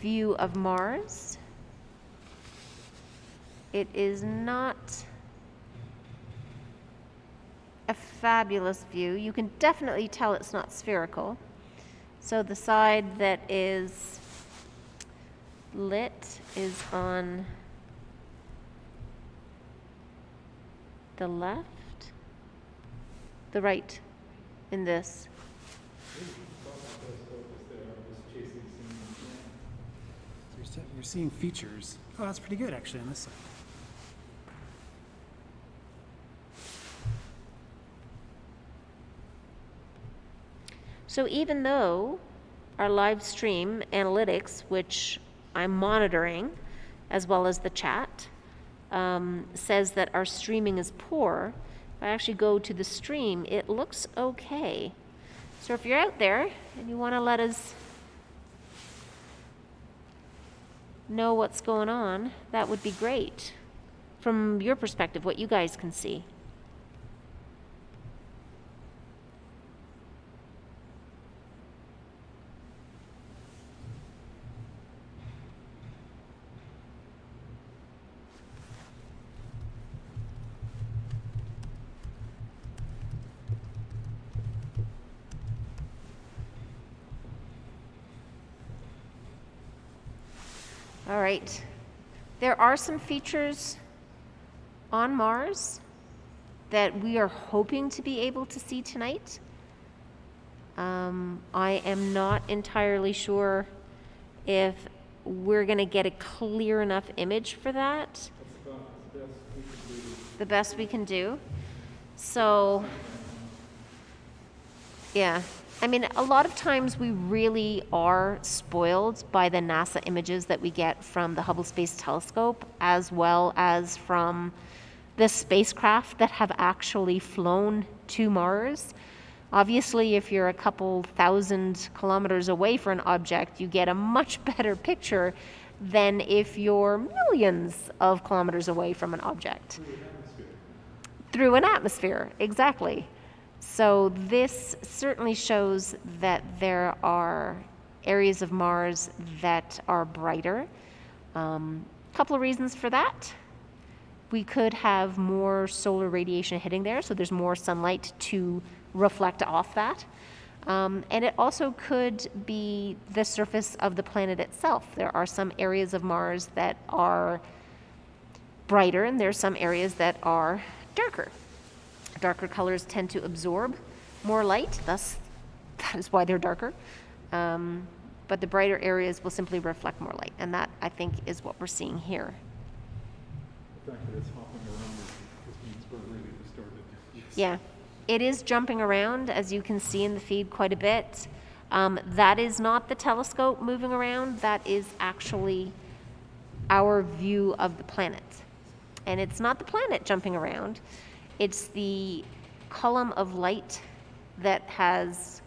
view of Mars. It is not a fabulous view. You can definitely tell it's not spherical. So the side that is lit is on the left, the right in this. You're seeing features. Oh, that's pretty good, actually, on this side. So even though our live stream analytics, which I'm monitoring, as well as the chat, says that our streaming is poor, if I actually go to the stream, it looks okay. So if you're out there and you want to let us know what's going on, that would be great. From your perspective, what you guys can see. All right. There are some features on Mars that we are hoping to be able to see tonight. I am not entirely sure if we're going to get a clear enough image for that. The best we can do. So, yeah. I mean, a lot of times we really are spoiled by the NASA images that we get from the Hubble Space Telescope, as well as from the spacecraft that have actually flown to Mars. Obviously, if you're a couple thousand kilometers away from an object, you get a much better picture than if you're millions of kilometers away from an object. Through an atmosphere, exactly. So this certainly shows that there are areas of Mars that are brighter. Couple of reasons for that. We could have more solar radiation hitting there, so there's more sunlight to reflect off that. And it also could be the surface of the planet itself. There are some areas of Mars that are brighter, and there's some areas that are darker. Darker colors tend to absorb more light, thus that is why they're darker. But the brighter areas will simply reflect more light, and that, I think, is what we're seeing here. The fact that it's hopping around just means we're really distorted. Yeah, it is jumping around, as you can see in the feed, quite a bit. That is not the telescope moving around. That is actually our view of the planet. And it's not the planet jumping around. It's the column of light that has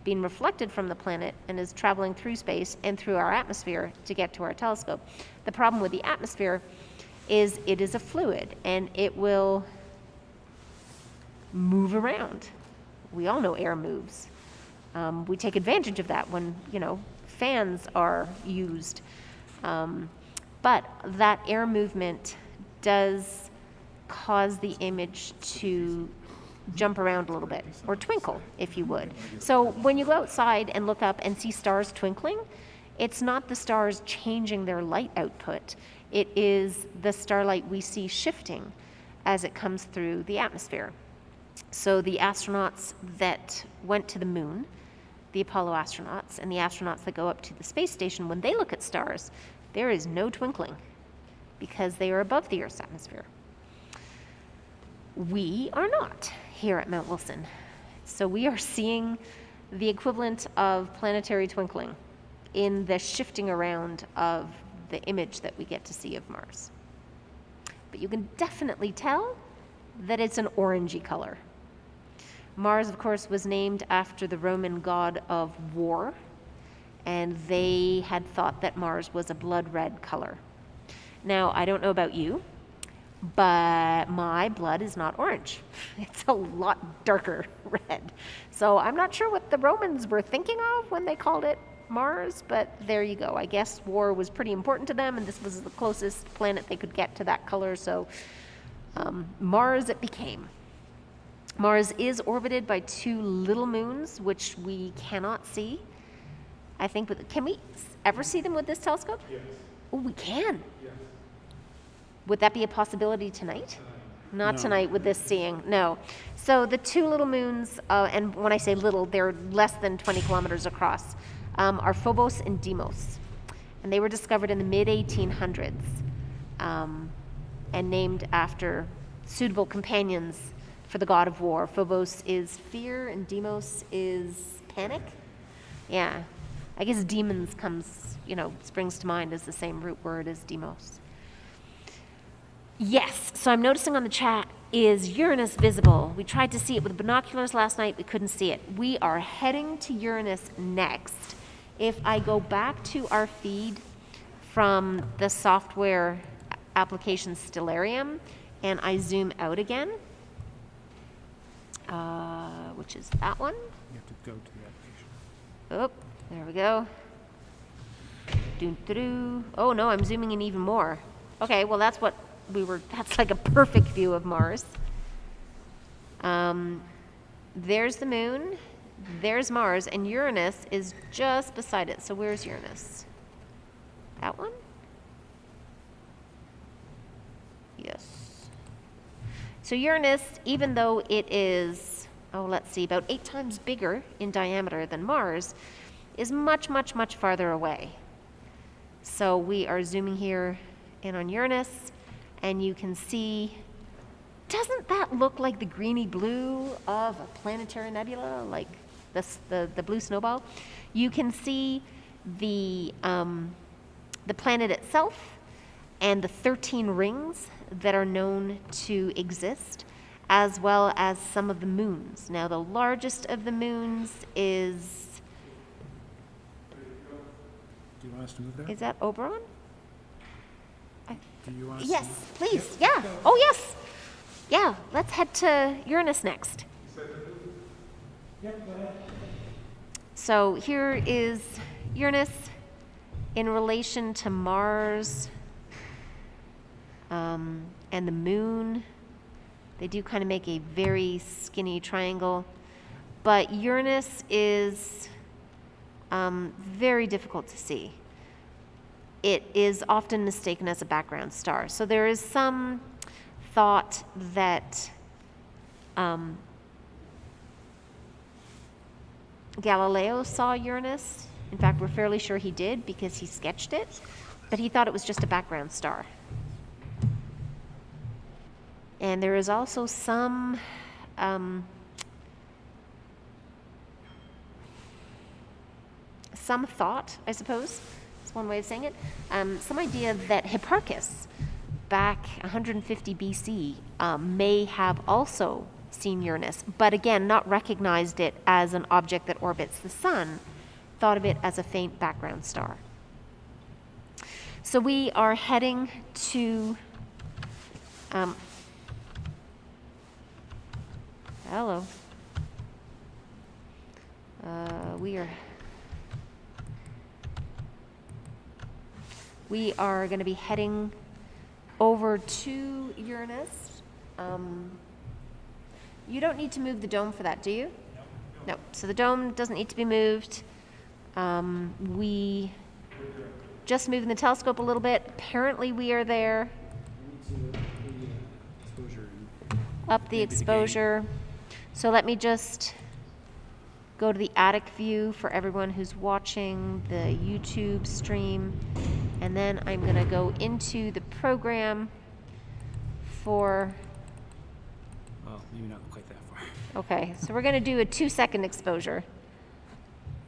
been reflected from the planet and is traveling through space and through our atmosphere to get to our telescope. The problem with the atmosphere is it is a fluid and it will move around. We all know air moves. We take advantage of that when, fans are used. But that air movement does cause the image to jump around a little bit, or twinkle, if you would. So when you go outside and look up and see stars twinkling, it's not the stars changing their light output. It is the starlight we see shifting as it comes through the atmosphere. So the astronauts that went to the moon, the Apollo astronauts, and the astronauts that go up to the space station, when they look at stars, there is no twinkling because they are above the Earth's atmosphere. We are not here at Mount Wilson. So we are seeing the equivalent of planetary twinkling in the shifting around of the image that we get to see of Mars. But you can definitely tell that it's an orangey color. Mars, of course, was named after the Roman god of war, and they had thought that Mars was a blood red color. Now, I don't know about you, but my blood is not orange. It's a lot darker red. So I'm not sure what the Romans were thinking of when they called it Mars, but there you go. I guess war was pretty important to them, and this was the closest planet they could get to that color, so Mars it became. Mars is orbited by 2 little moons, which we cannot see. I think, can we ever see them with this telescope? Yes. Oh, we can. Yes. Would that be a possibility tonight? Not No. tonight with this seeing, no. So the 2 little moons, and when I say little, they're less than 20 kilometers across, are Phobos and Deimos. And they were discovered in the mid-1800s and named after suitable companions for the god of war. Phobos is fear and Deimos is panic. Yeah. I guess demons springs to mind as the same root word as Deimos. Yes, so I'm noticing on the chat, is Uranus visible? We tried to see it with binoculars last night, we couldn't see it. We are heading to Uranus next. If I go back to our feed from the software application Stellarium, and I zoom out again, which is that one. You have to go to the application. Oh, there we go. Doo-doo-doo. Oh no, I'm zooming in even more. Okay, well that's like a perfect view of Mars. There's the moon, there's Mars, and Uranus is just beside it. So where's Uranus? That one? Yes. So Uranus, even though it is, about 8 times bigger in diameter than Mars, is much, much, much farther away. So we are zooming here in on Uranus, and you can see, doesn't that look like the greeny blue of a planetary nebula, like the blue snowball? You can see the planet itself and the 13 rings that are known to exist, as well as some of the moons. Now, the largest of the moons is... Do you want us to move there? Is that Oberon? Do you want us Yes, to please. Yeah. Oh, yes. Yeah, let's head to Uranus next. So here is Uranus in relation to Mars and the moon. They do kind of make a very skinny triangle. But Uranus is very difficult to see. it is often mistaken as a background star. So there is some thought that Galileo saw Uranus. In fact, we're fairly sure he did because he sketched it, but he thought it was just a background star. And there is also some thought, I suppose, that's one way of saying it, some idea that Hipparchus, back 150 BC, may have also seen Uranus, but again, not recognized it as an object that orbits the sun, thought of it as a faint background star. So we are heading to, hello. We are going to be heading over to Uranus. You don't need to move the dome for that, do you? No. So the dome doesn't need to be moved. We just moving the telescope a little bit. Apparently we are there. Up the exposure. So let me just go to the attic view for everyone who's watching the YouTube stream. And then I'm going to go into the program for... Well, maybe not quite that far. Okay, so we're going to do a 2-second exposure.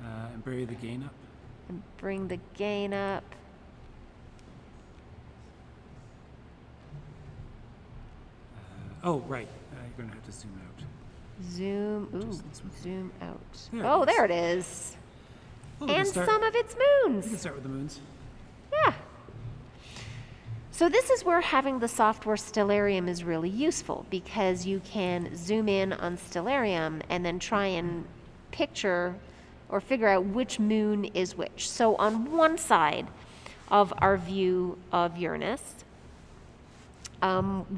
And bury the gain up. And bring the gain up. Oh, right. You're going to have to zoom out. Zoom, ooh, Just this one. zoom out. There it Oh, is. there it is. Oh, we can And start- some of its We can moons. start with the moons. Yeah. So this is where having the software Stellarium is really useful, because you can zoom in on Stellarium and then try and picture or figure out which moon is which. So on one side of our view of Uranus,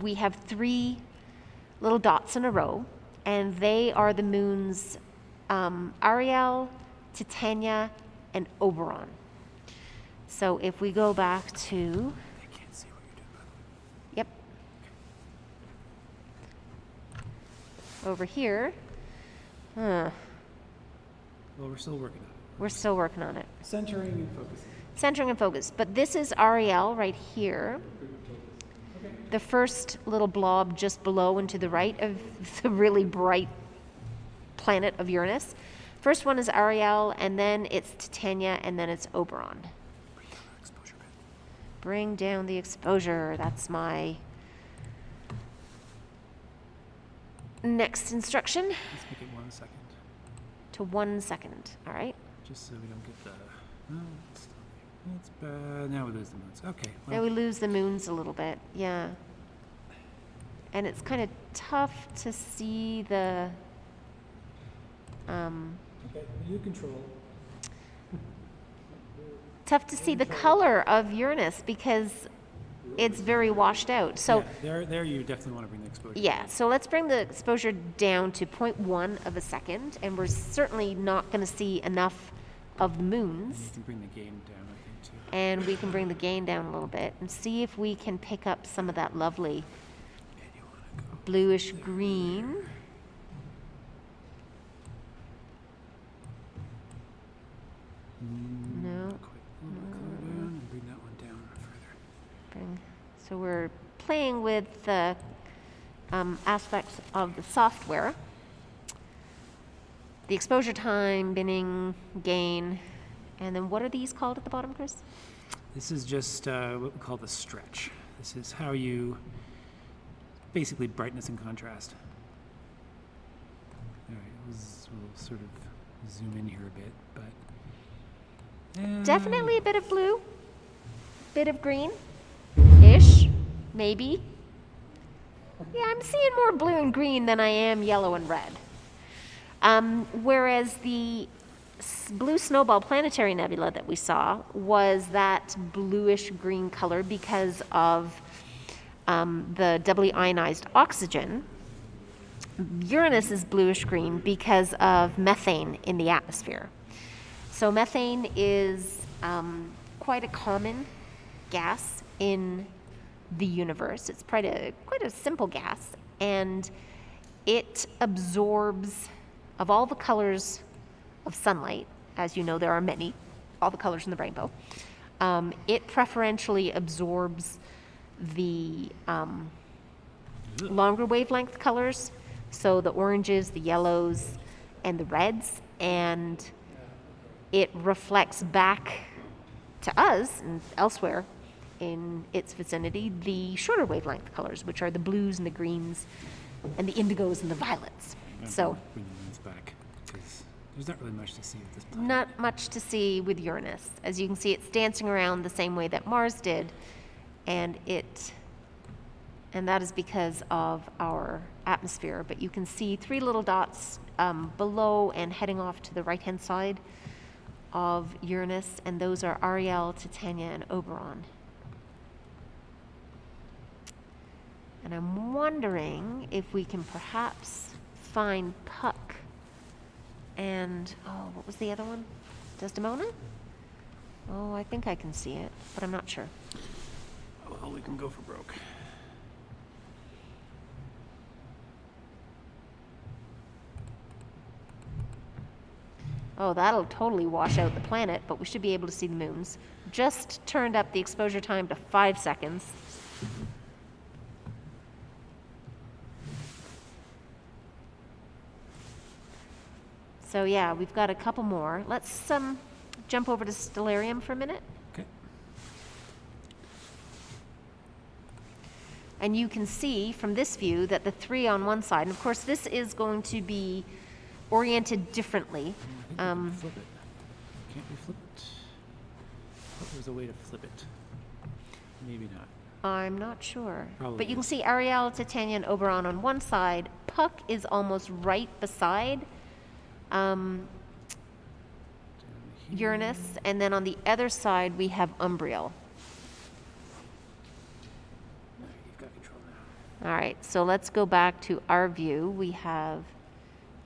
we have 3 little dots in a row, and they are the moons Ariel, Titania, and Oberon. So if we go back to, I can't see what you're doing, by the way. yep, over here, Well, we're still working on it. we're still working on it. Centering and focusing. Centering and focus. But this is Ariel right here. The first little blob just below and to the right of the really bright planet of Uranus. First one is Ariel, and then it's Titania, and then it's Oberon. Exposure bit. Bring down the exposure. That's my next instruction. Let's make it 1 second. To 1 second. All right. Just so we don't get the... No, it's bad. Now we lose the moons. Okay. Now Well, we lose the moons a little bit. Yeah. And it's kind of tough to see the... okay. You control. tough to see the color of Uranus because it's very washed out. So Yeah, there you definitely want to bring the exposure. yeah, so let's bring the exposure down to 0.1 of a second, and we're certainly not going to see enough of the And you moons. can bring the gain down, I think, too. And we can bring the gain down a little bit and see if we can pick up some of that lovely And you want to go... bluish green. No. Quite a little bit clear down and bring that one down further. So we're playing with the aspects of the software. The exposure time, binning, gain, and then what are these called at the bottom, Chris? This is just what we call the stretch. This is how you... basically brightness and contrast. All right, we'll sort of zoom in here a bit, but... Definitely a bit of blue, bit of green-ish, maybe. Yeah, I'm seeing more blue and green than I am yellow and red. Whereas the blue snowball planetary nebula that we saw was that bluish green color because of the doubly ionized oxygen. Uranus is bluish green because of methane in the atmosphere. So methane is quite a common gas in the universe. It's quite a simple gas, and it absorbs, of all the colors of sunlight, as you know, there are many, all the colors in the rainbow, it preferentially absorbs the longer wavelength colors, so the oranges, the yellows, and the reds, and it reflects back to us and elsewhere in its vicinity the shorter wavelength colors, which are the blues and the greens and the indigos and the violets. So Bring the moons back, because there's not really much to see at this planet. not much to see with Uranus. As you can see, it's dancing around the same way that Mars did, and that is because of our atmosphere. But you can see three little dots below and heading off to the right-hand side of Uranus, and those are Ariel, Titania, and Oberon. And I'm wondering if we can perhaps find Puck and, what was the other one? Desdemona? Oh, I think I can see it, but I'm not sure. Well, we can go for broke. Oh, that'll totally wash out the planet, but we should be able to see the moons. Just turned up the exposure time to 5 seconds. So yeah, we've got a couple more. Let's jump over to Stellarium for a minute. Okay. And you can see from this view that the three on one side, and of course this is going to be oriented differently. I think we can flip it. Can't we flip it? I thought there was a way to flip it. Maybe not. I'm not sure. Probably But you can is. see Ariel, Titania, and Oberon on one side. Puck is almost right beside Uranus, and then on the other side we have Umbriel. You've got control now. All right, so let's go back to our view. We have,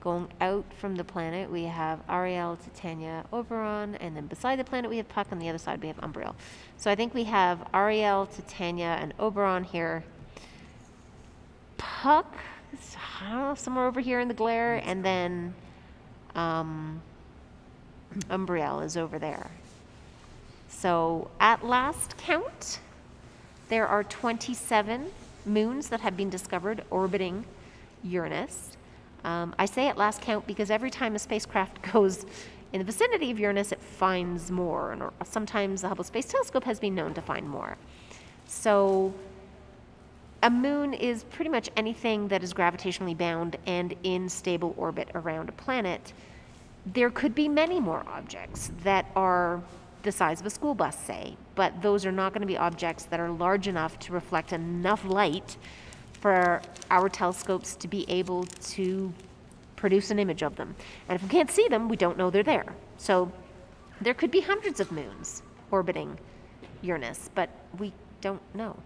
going out from the planet, we have Ariel, Titania, Oberon, and then beside the planet we have Puck, on the other side we have Umbriel. So I think we have Ariel, Titania, and Oberon here. Puck is, I don't know, somewhere over here in the glare, and then Umbriel is over there. So at last count, there are 27 moons that have been discovered orbiting Uranus. I say at last count because every time a spacecraft goes in the vicinity of Uranus, it finds more, and sometimes the Hubble Space Telescope has been known to find more. So a moon is pretty much anything that is gravitationally bound and in stable orbit around a planet. There could be many more objects that are the size of a school bus, say, but those are not going to be objects that are large enough to reflect enough light for our telescopes to be able to produce an image of them. And if we can't see them, we don't know they're there. So there could be hundreds of moons orbiting Uranus, but we don't know.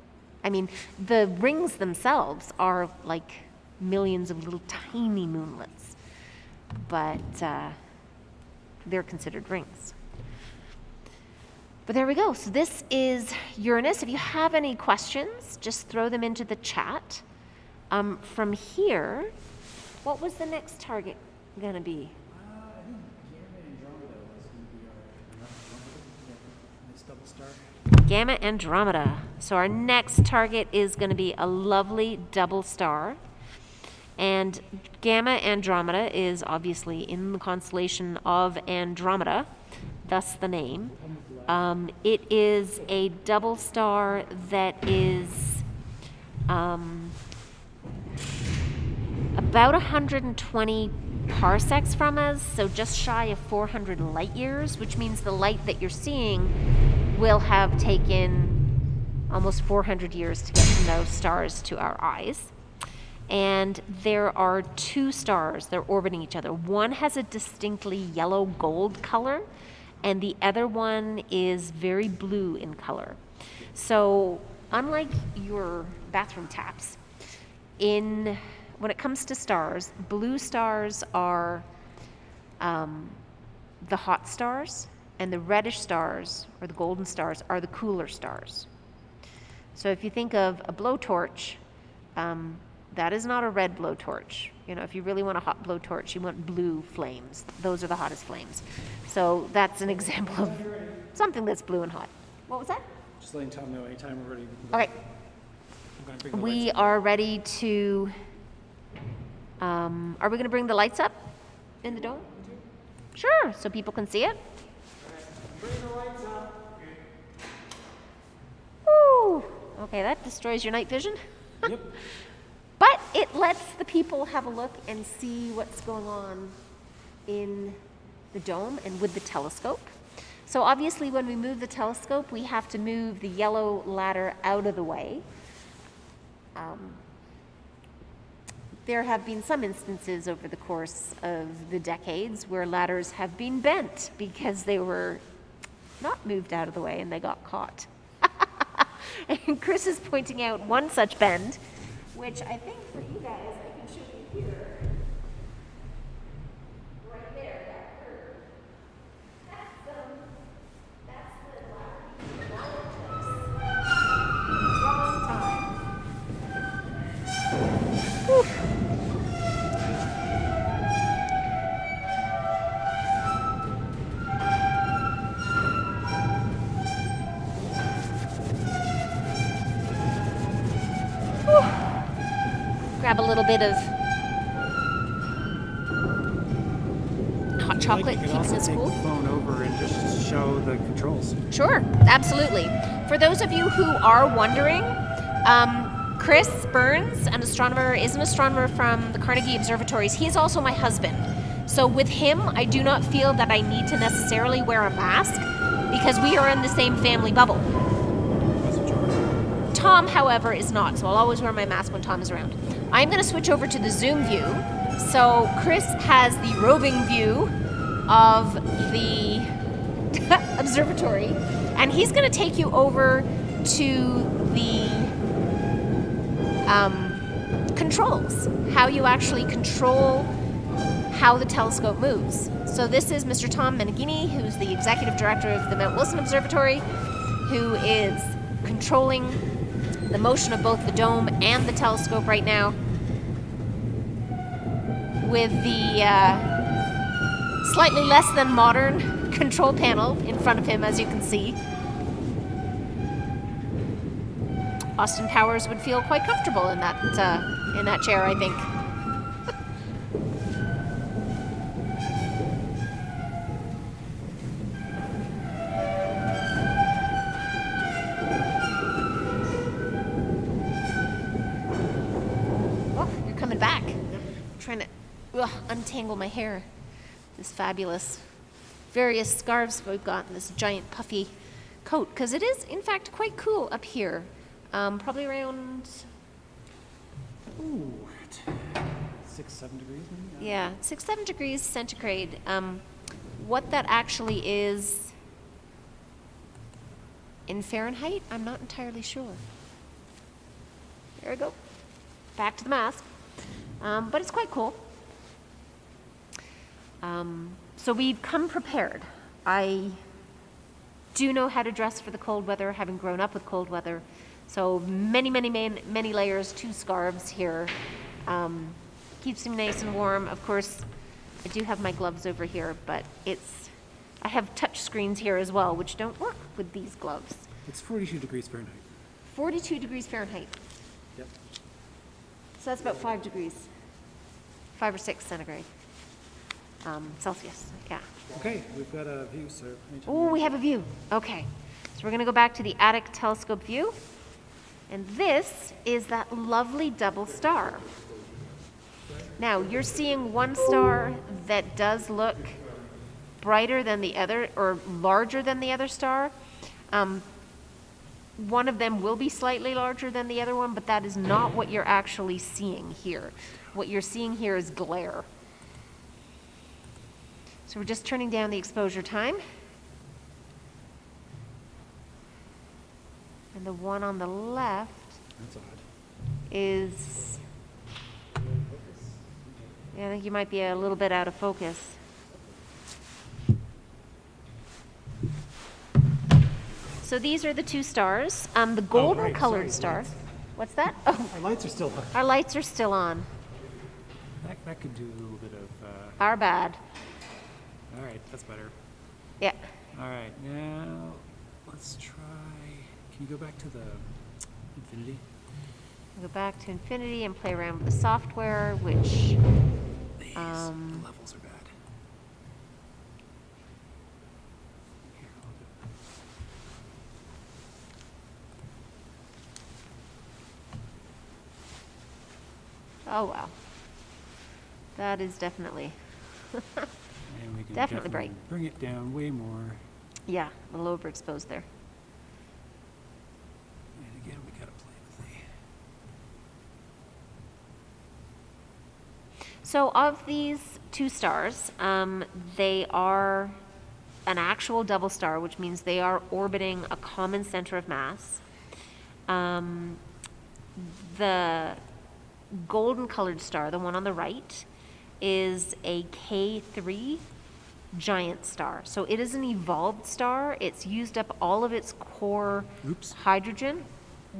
I mean, the rings themselves are like millions of little tiny moonlets, but they're considered rings. But there we go. So this is Uranus. If you have any questions, just throw them into the chat. From here, what was the next target going to be? I think Gamma Andromeda was going to be our nice double star. Gamma Andromeda. So our next target is going to be a lovely double star. And Gamma Andromeda is obviously in the constellation of Andromeda, thus the name. It is a double star that is about 120 parsecs from us, so just shy of 400 light years, which means the light that you're seeing will have taken almost 400 years to get from those stars to our eyes. And there are two stars, they're orbiting each other. One has a distinctly yellow gold color, and the other one is very blue in color. So unlike your bathroom taps, when it comes to stars, blue stars are the hot stars, and the reddish stars, or the golden stars, are the cooler stars. So if you think of a blowtorch, that is not a red blowtorch. You know, if you really want a hot blowtorch, you want blue flames. Those are the hottest flames. So that's an example of something that's blue and hot. What was that? Just letting Tom know anytime we're ready. Okay. I'm gonna bring the We lights up. are ready to, are we going to bring the lights up in the dome? Sure, so people can see it. Bring the lights up. Woo! Okay, that destroys your night vision. Yep. But it lets the people have a look and see what's going on in the dome and with the telescope. So obviously when we move the telescope, we have to move the yellow ladder out of the way. There have been some instances over the course of the decades where ladders have been bent because they were not moved out of the way and they got caught. And Chris is pointing out one such bend, which I think for you guys, I can show you here. Right there, that curve. That's the wrong time. Whew. Grab a little bit of hot chocolate, You can keeping also us take cool. the phone over and just show the controls. Sure, absolutely. For those of you who are wondering, Chris Burns, an astronomer, is an astronomer from the Carnegie Observatories. He is also my husband. So with him, I do not feel that I need to necessarily wear a mask because we are in the same family bubble. Tom, however, is not, so I'll always wear my mask when Tom is around. I'm going to switch over to the Zoom view. So Chris has the roving view of the observatory, and he's going to take you over to the controls, how you actually control how the telescope moves. So this is Mr. Tom Meneghini, who's the executive director of the Mount Wilson Observatory, who is controlling the motion of both the dome and the telescope right now with the slightly less than modern control panel in front of him, as you can see. Austin Powers would feel quite comfortable in that chair, I think. Oh, you're coming back. I'm trying to untangle my hair. This fabulous various scarves we've got in this giant puffy coat, because it is in fact quite cool up here. Probably around, 6-7 degrees maybe? yeah, 6-7 degrees centigrade. What that actually is in Fahrenheit, I'm not entirely sure. There we go. Back to the mask. But it's quite cool. So we've come prepared. I do know how to dress for the cold weather, having grown up with cold weather. So many layers, 2 scarves here. Keeps me nice and warm. Of course, I do have my gloves over here, but I have touch screens here as well, which don't work with these gloves. It's 42 degrees Fahrenheit. 42 degrees Fahrenheit. Yep. So that's about 5 degrees. 5 or 6 centigrade. Celsius, yeah. Okay, we've got a view, sir. Anytime Oh, you- we have a view. Okay. So we're going to go back to the attic telescope view. And this is that lovely double star. Now, you're seeing one star that does look brighter than the other, or larger than the other star. One of them will be slightly larger than the other one, but that is not what you're actually seeing here. What you're seeing here is glare. So we're just turning down the exposure time. And the one on the left That's odd. is, yeah, I think you might be a little bit out of focus. So these are the two stars. The golden right, colored sorry, star. lights. What's that? Oh, Our lights are still on. our lights are still on. That could do a little bit of, Our bad. all right, that's better. Yeah. All right, now let's try, can you go back to the infinity? Go back to infinity and play around with the software, which These, the levels are bad. Here, I'll do it. oh wow. That is definitely And we can Definitely bright. bring it down way more. yeah, a little overexposed there. And again, we gotta play with the. So of these two stars, they are an actual double star, which means they are orbiting a common center of mass. The golden colored star, the one on the right, is a K3 giant star. So it is an evolved star. It's used up all of its core Oops. hydrogen.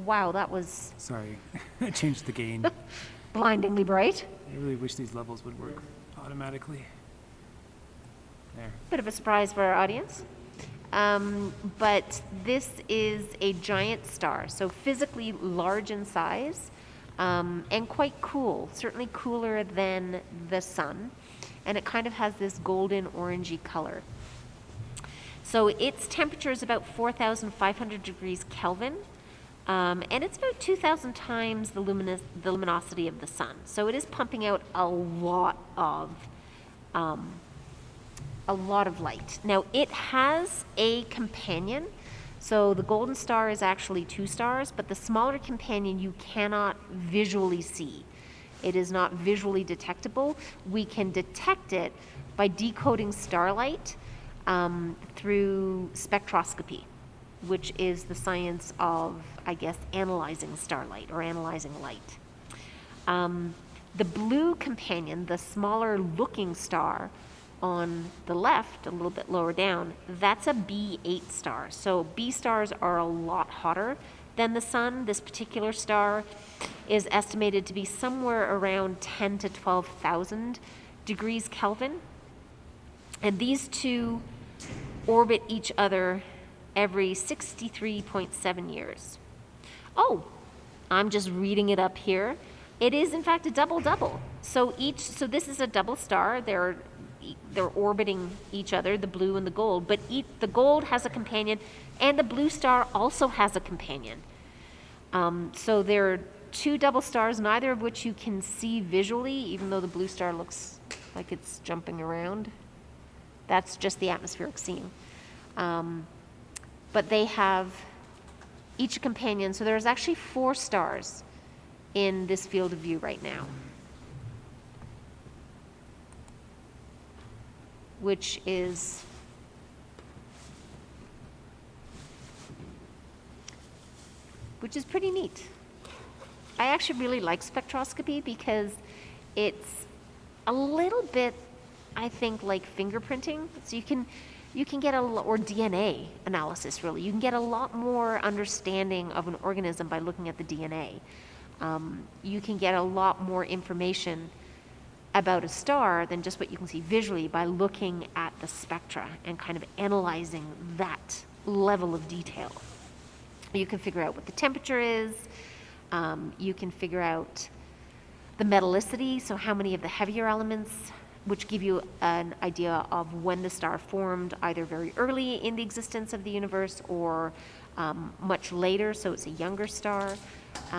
Wow, that was Sorry, I changed the gain. blindingly bright. I really wish these levels would work automatically. There. Bit of a surprise for our audience. But this is a giant star, so physically large in size, and quite cool, certainly cooler than the sun. And it kind of has this golden orangey color. So its temperature is about 4,500 degrees Kelvin, and it's about 2,000 times the luminosity of the sun. So it is pumping out a lot of light. Now it has a companion. So the golden star is actually two stars, but the smaller companion you cannot visually see. It is not visually detectable. We can detect it by decoding starlight through spectroscopy, which is the science of, I guess, analyzing starlight or analyzing light. The blue companion, the smaller looking star on the left, a little bit lower down, that's a B8 star. So B stars are a lot hotter than the sun. This particular star is estimated to be somewhere around 10 to 12,000 degrees Kelvin. And these two orbit each other every 63.7 years. Oh, I'm just reading it up here. It is in fact a double-double. So this is a double star. They're orbiting each other, the blue and the gold, but the gold has a companion and the blue star also has a companion. So there are two double stars, neither of which you can see visually, even though the blue star looks like it's jumping around. That's just the atmospheric seeing. But they have each a companion, so there's actually 4 stars in this field of view right now, which is pretty neat. I actually really like spectroscopy because it's a little bit, I think, like fingerprinting. So you can get or DNA analysis, really. You can get a lot more understanding of an organism by looking at the DNA. You can get a lot more information about a star than just what you can see visually by looking at the spectra and kind of analyzing that level of detail. You can figure out what the temperature is. You can figure out the metallicity, so how many of the heavier elements, which give you an idea of when the star formed, either very early in the existence of the universe or much later, so it's a younger star.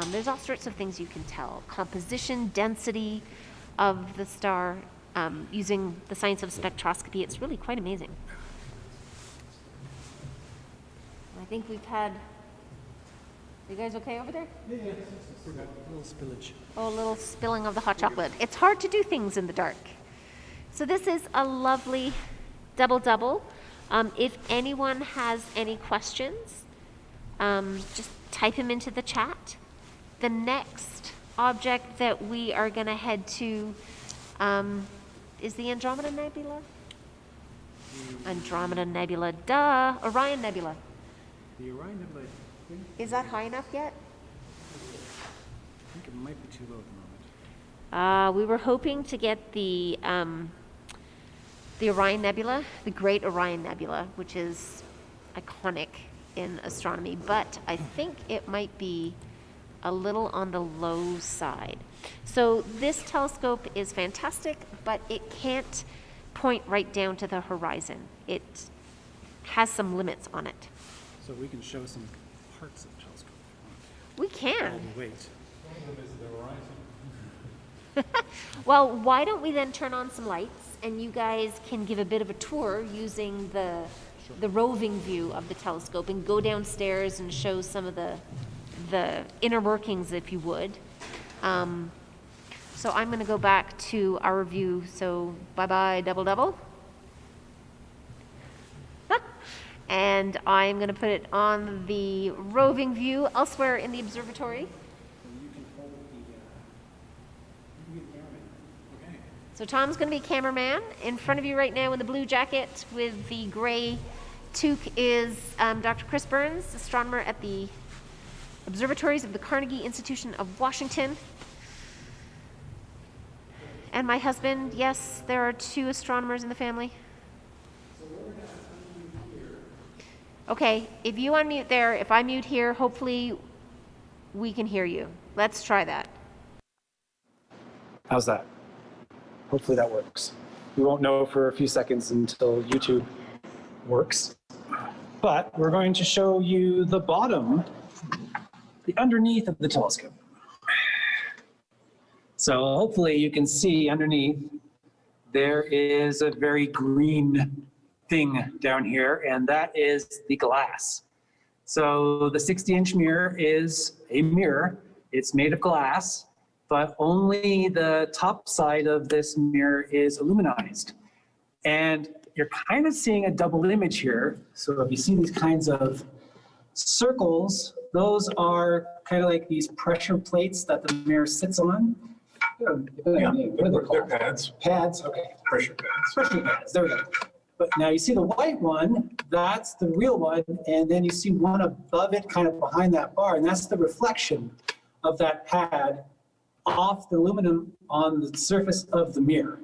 There's all sorts of things you can tell. Composition, density of the star, using the science of spectroscopy. It's really quite amazing. I think we've had... You guys okay over there? Yeah, a little spillage. Oh, a little spilling of the hot chocolate. It's hard to do things in the dark. So this is a lovely double-double. If anyone has any questions, just type them into the chat. The next object that we are going to head to is the Andromeda Nebula. Andromeda Nebula, duh, Orion Nebula. The Orion Nebula, Is that high enough yet? I think it might be too low at the moment. We were hoping to get the Orion Nebula, the Great Orion Nebula, which is iconic in astronomy, but I think it might be a little on the low side. So this telescope is fantastic, but it can't point right down to the horizon. It has some limits on it. So we can show some parts of the telescope. We can. Oh, wait. One of them is the horizon. Well, why don't we then turn on some lights and you guys can give a bit of a tour using the roving view of the telescope and go downstairs and show some of the inner workings, if you would. So I'm going to go back to our view. So bye-bye, double. And I'm going to put it on the roving view elsewhere in the observatory. So Tom's going to be cameraman. In front of you right now in the blue jacket with the gray toque is Dr. Chris Burns, astronomer at the observatories of the Carnegie Institution of Washington. And my husband, yes, there are 2 astronomers in the family. Okay, if you unmute there, if I mute here, hopefully we can hear you. Let's try that. How's that? Hopefully that works. We won't know for a few seconds until YouTube works. But we're going to show you the bottom, the underneath of the telescope. So hopefully you can see underneath there is a very green thing down here, and that is the glass. So the 60-inch mirror is a mirror. It's made of glass, but only the top side of this mirror is aluminized. And you're kind of seeing a double image here. So if you see these kinds of circles, those are kind of like these pressure plates that the mirror sits on. They're pads. Pads, okay. Pressure pads. Pressure pads, there we go. But now you see the white one, that's the real one, and then you see one above it kind of behind that bar, and that's the reflection of that pad off the aluminum on the surface of the mirror.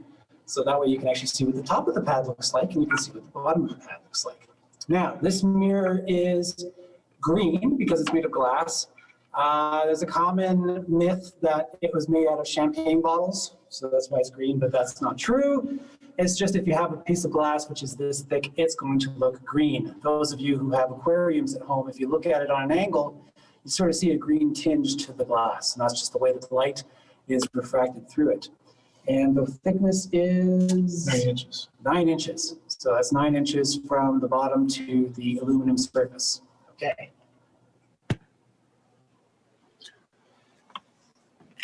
So that way you can actually see what the top of the pad looks like, and you can see what the bottom of the pad looks like. Now, this mirror is green because it's made of glass. There's a common myth that it was made out of champagne bottles, so that's why it's green, but that's not true. It's just if you have a piece of glass which is this thick, it's going to look green. Those of you who have aquariums at home, if you look at it on an angle, you sort of see a green tinge to the glass, and that's just the way that the light is refracted through it. And the thickness is 9 inches. 9 inches. So that's 9 inches from the bottom to the aluminum surface. Okay.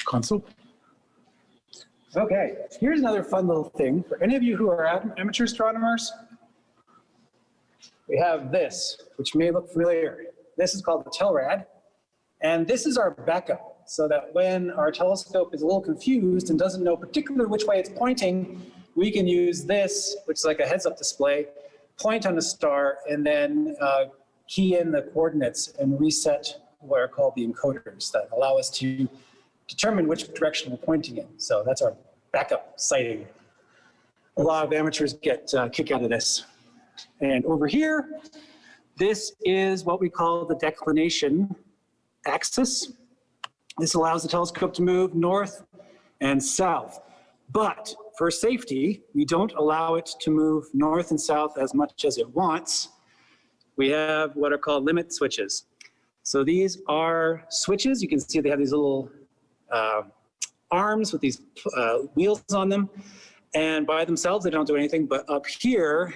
Console? Okay, here's another fun little thing. For any of you who are amateur astronomers, we have this, which may look familiar. This is called the TELRAD, and this is our backup, so that when our telescope is a little confused and doesn't know particularly which way it's pointing, we can use this, which is like a heads-up display, point on a star, and then key in the coordinates and reset what are called the encoders that allow us to determine which direction we're pointing in. So that's our backup sighting. A lot of amateurs get a kick out of this. And over here, this is what we call the Declination Axis. This allows the telescope to move north and south. But for safety, we don't allow it to move north and south as much as it wants. We have what are called limit switches. So these are switches. You can see they have these little arms with these wheels on them, and by themselves they don't do anything, but up here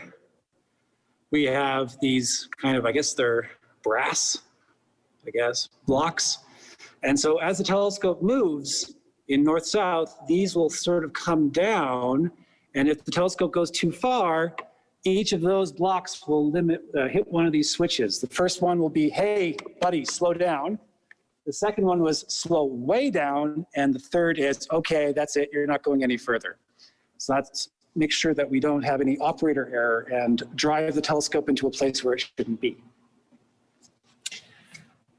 we have these kind of, I guess they're brass, blocks, and so as the telescope moves in north-south, these will sort of come down, and if the telescope goes too far, each of those blocks will hit one of these switches. The first one will be, hey buddy, slow down. The second one was slow way down, and the third is, okay, that's it, you're not going any further. So that's make sure that we don't have any operator error and drive the telescope into a place where it shouldn't be.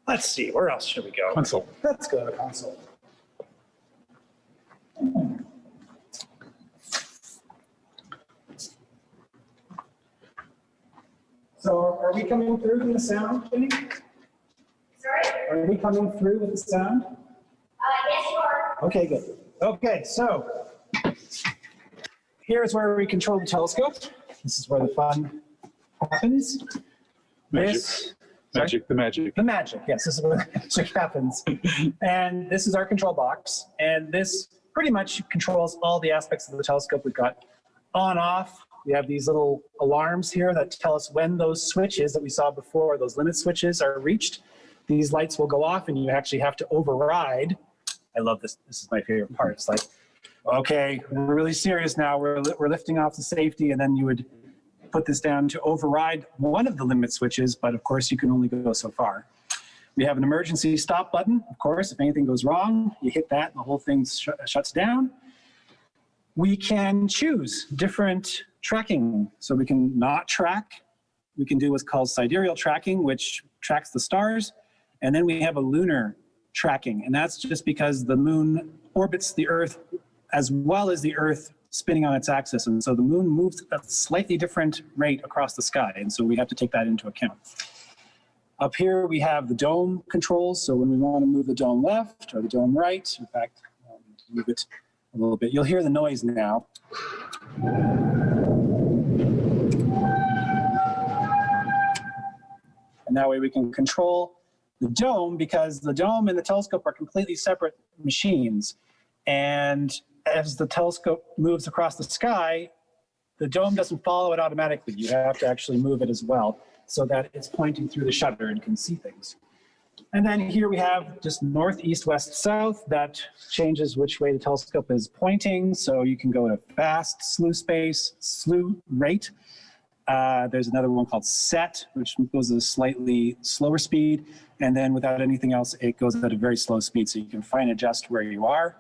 Let's see, where else should we go? Console. Let's go to the console. So are we coming through with the sound, Jenny? Sorry? Are we coming through with the sound? Yes, you are. Okay, good. Okay, so here's where we control the telescope. This is where the fun happens. Magic. This, Magic, the magic. the magic, yes, this is where the magic happens. And this is our control box. And this pretty much controls all the aspects of the telescope. We've got on, off. We have these little alarms here that tell us when those switches that we saw before, those limit switches, are reached. These lights will go off and you actually have to override. I love this. This is my favorite part. It's like, okay, we're really serious now. We're lifting off the safety, and then you would put this down to override one of the limit switches, but of course you can only go so far. We have an emergency stop button. Of course, if anything goes wrong, you hit that and the whole thing shuts down. We can choose different tracking. So we can not track. We can do what's called sidereal tracking, which tracks the stars. And then we have a lunar tracking. And that's just because the moon orbits the Earth as well as the Earth spinning on its axis. And so the moon moves at a slightly different rate across the sky. And so we have to take that into account. Up here, we have the dome controls. So when we want to move the dome left or the dome right, in fact, I'll move it a little bit. You'll hear the noise now. And that way we can control the dome, because the dome and the telescope are completely separate machines. And as the telescope moves across the sky, the dome doesn't follow it automatically. You have to actually move it as well so that it's pointing through the shutter and can see things. And then here we have just north, east, west, south. That changes which way the telescope is pointing. So you can go at a fast slew space, slew rate. There's another one called set, which goes at a slightly slower speed. And then without anything else, it goes at a very slow speed. So you can fine adjust where you are.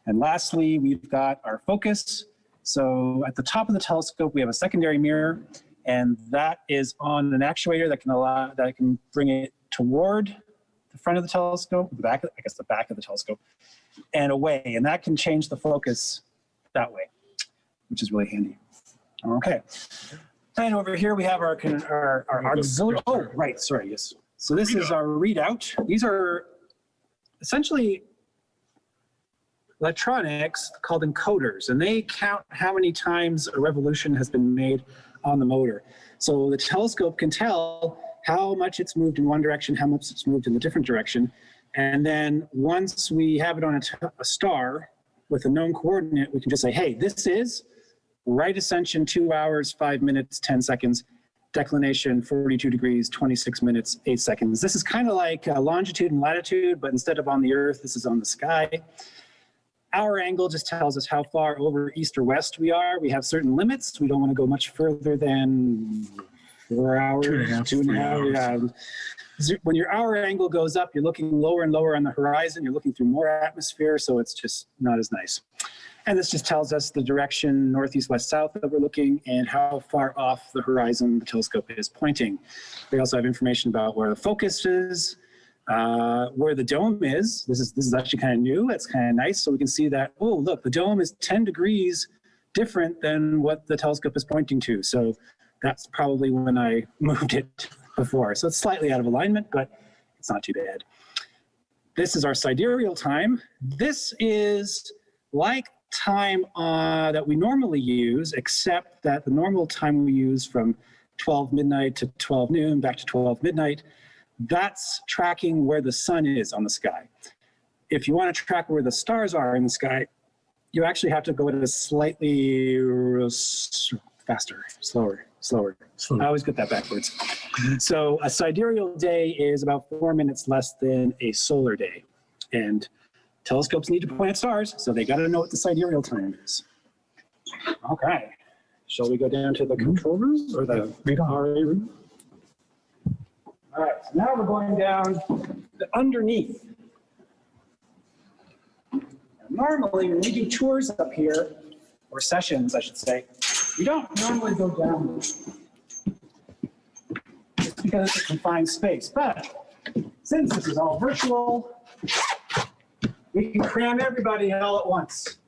And lastly, we've got our focus. So at the top of the telescope, we have a secondary mirror, and that is on an actuator that can bring it toward the front of the telescope, the back of the telescope, and away. And that can change the focus that way, which is really handy. Okay. And over here we have our auxiliary. Oh, right. Sorry. Yes. So this is our readout. These are essentially electronics called encoders, and they count how many times a revolution has been made on the motor. So the telescope can tell how much it's moved in one direction, how much it's moved in a different direction. And then once we have it on a star with a known coordinate, we can just say, hey, this is right ascension 2 hours, 5 minutes, 10 seconds, declination 42 degrees, 26 minutes, 8 seconds. This is kind of like longitude and latitude, but instead of on the Earth, this is on the sky. Our angle just tells us how far over east or west we are. We have certain limits. We don't want to go much further than 4 hours, 2.5 hours. Yeah. When your hour angle goes up, you're looking lower and lower on the horizon. You're looking through more atmosphere, so it's just not as nice. And this just tells us the direction northeast, west, south that we're looking and how far off the horizon the telescope is pointing. We also have information about where the focus is, where the dome is. This is actually kind of new. It's kind of nice. So we can see that, oh, look, the dome is 10 degrees different than what the telescope is pointing to. So that's probably when I moved it before. So it's slightly out of alignment, but it's not too bad. This is our sidereal time. This is like time that we normally use, except that the normal time we use from 12 midnight to 12 noon, back to 12 midnight, that's tracking where the sun is on the sky. If you want to track where the stars are in the sky, you actually have to go at a slightly faster, slower. I always get that backwards. So a sidereal day is about 4 minutes less than a solar day. And telescopes need to point at stars, so they got to know what the sidereal time is. Okay. Shall we go down to the control room or the RA room? All right, so now we're going down underneath. Normally, when we do tours up here, or sessions, I should say, we don't normally go down just because it's a confined space. But since this is all virtual, we can cram everybody all at once.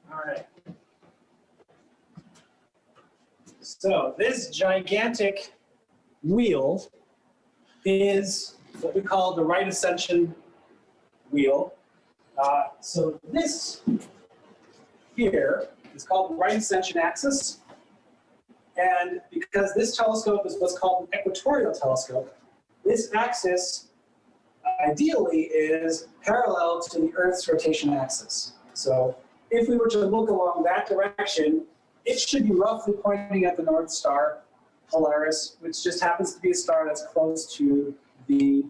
All right. So this gigantic wheel is what we call the right ascension wheel. So this here is called the right ascension axis. And because this telescope is what's called an equatorial telescope, this axis ideally is parallel to the Earth's rotation axis. So if we were to look along that direction, it should be roughly pointing at the North Star, Polaris, which just happens to be a star that's close to the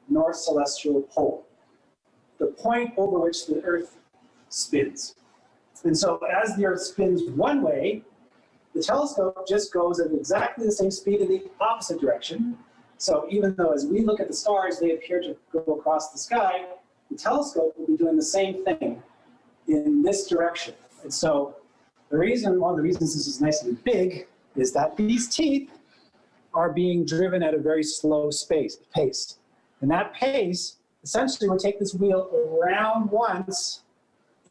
North Celestial Pole, the point over which the Earth spins. And so as the Earth spins one way, the telescope just goes at exactly the same speed in the opposite direction. So even though as we look at the stars, they appear to go across the sky, the telescope will be doing the same thing in this direction. And so one of the reasons this is nice and big is that these teeth are being driven at a very slow pace. And that pace essentially would take this wheel around once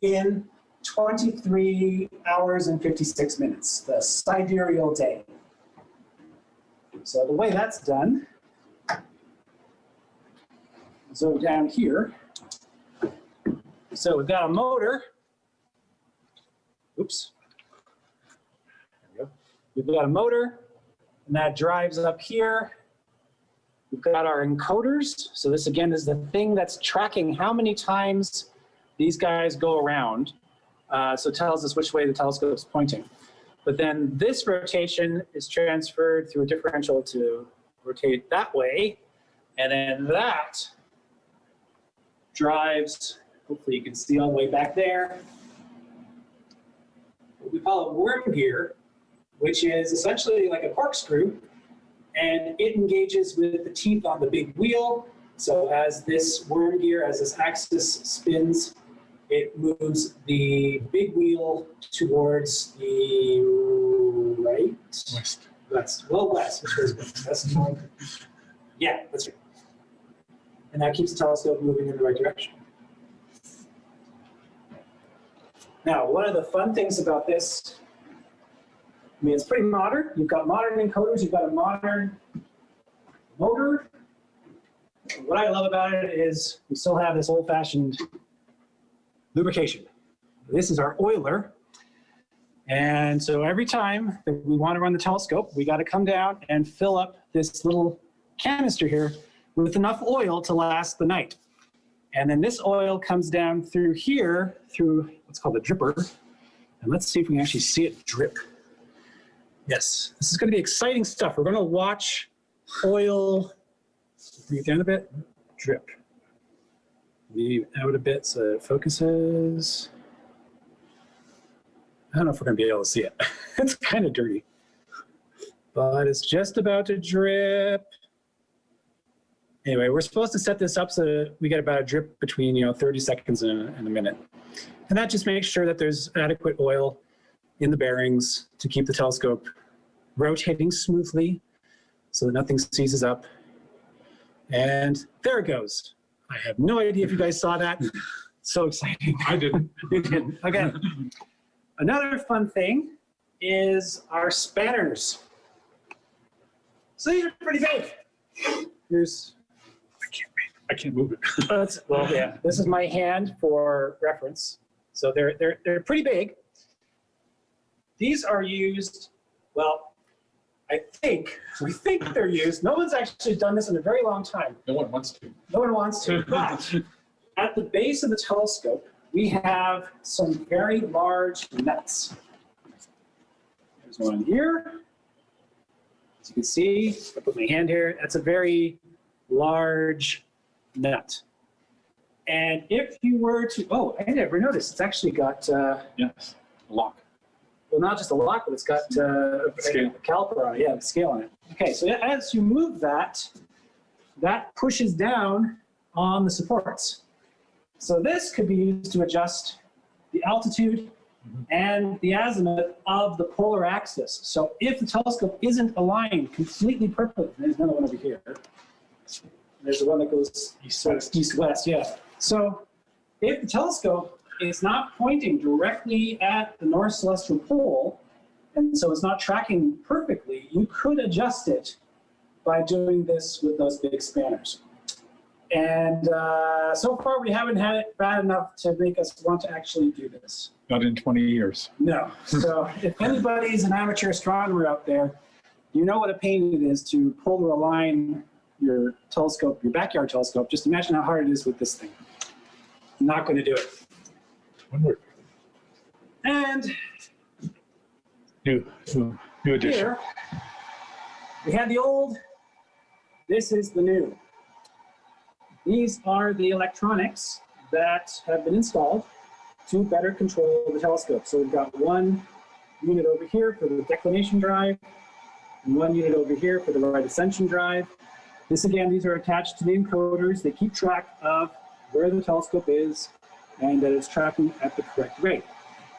in 23 hours and 56 minutes, the sidereal day. So the way that's done, so down here, so we've got a motor. Oops. There we go. We've got a motor, and that drives up here. We've got our encoders. So this again is the thing that's tracking how many times these guys go around. So it tells us which way the telescope is pointing. But then this rotation is transferred through a differential to rotate that way. And then that drives, hopefully you can see all the way back there, what we call a worm gear, which is essentially like a corkscrew. And it engages with the teeth on the big wheel. So as this worm gear, as this axis spins, it moves the big wheel towards the right? West. Well, west. Which was west? Yeah, that's right. And that keeps the telescope moving in the right direction. Now, one of the fun things about this, I mean, it's pretty modern. You've got modern encoders. You've got a modern motor. What I love about it is we still have this old-fashioned lubrication. This is our oiler. And so every time that we want to run the telescope, we got to come down and fill up this little canister here with enough oil to last the night. And then this oil comes down through here, through what's called a dripper. And let's see if we can actually see it drip. Yes, this is going to be exciting stuff. We're going to watch oil, bring it down a bit, drip. Leave out a bit so it focuses. I don't know if we're going to be able to see it. It's kind of dirty. But it's just about to drip. Anyway, we're supposed to set this up so that we get about a drip between 30 seconds and a minute. And that just makes sure that there's adequate oil in the bearings to keep the telescope rotating smoothly so that nothing seizes up. And there it goes. I have no idea if you guys saw that. So exciting. I didn't. You didn't. Okay. Another fun thing is our spanners. So these are pretty big. Here's. I can't move it. Well, yeah. This is my hand for reference. So they're pretty big. These are used. Well, we think they're used. No one's actually done this in a very long time. No one wants to. No one wants to. But at the base of the telescope, we have some very large nuts. There's one here. As you can see, I put my hand here. That's a very large nut. And if you were to, I never noticed, it's actually got Yes, a lock. well, not just a lock, but it's got a caliper on it. Yeah, a scale on it. Okay, so as you move that pushes down on the supports. So this could be used to adjust the altitude and the azimuth of the polar axis. So if the telescope isn't aligned completely perfectly, there's another one over here. There's the one that goes east-west, yeah. So if the telescope is not pointing directly at the North Celestial Pole, and so it's not tracking perfectly, you could adjust it by doing this with those big spanners. And so far we haven't had it bad enough to make us want to actually do this. Not in 20 years. No. So if anybody's an amateur astronomer out there, you know what a pain it is to polar align your telescope, your backyard telescope. Just imagine how hard it is with this thing. I'm not going to do it. Wonder. And New addition. here, we had the old, this is the new. These are the electronics that have been installed to better control the telescope. So we've got one unit over here for the declination drive, and one unit over here for the right ascension drive. This again, these are attached to the encoders. They keep track of where the telescope is and that it's tracking at the correct rate.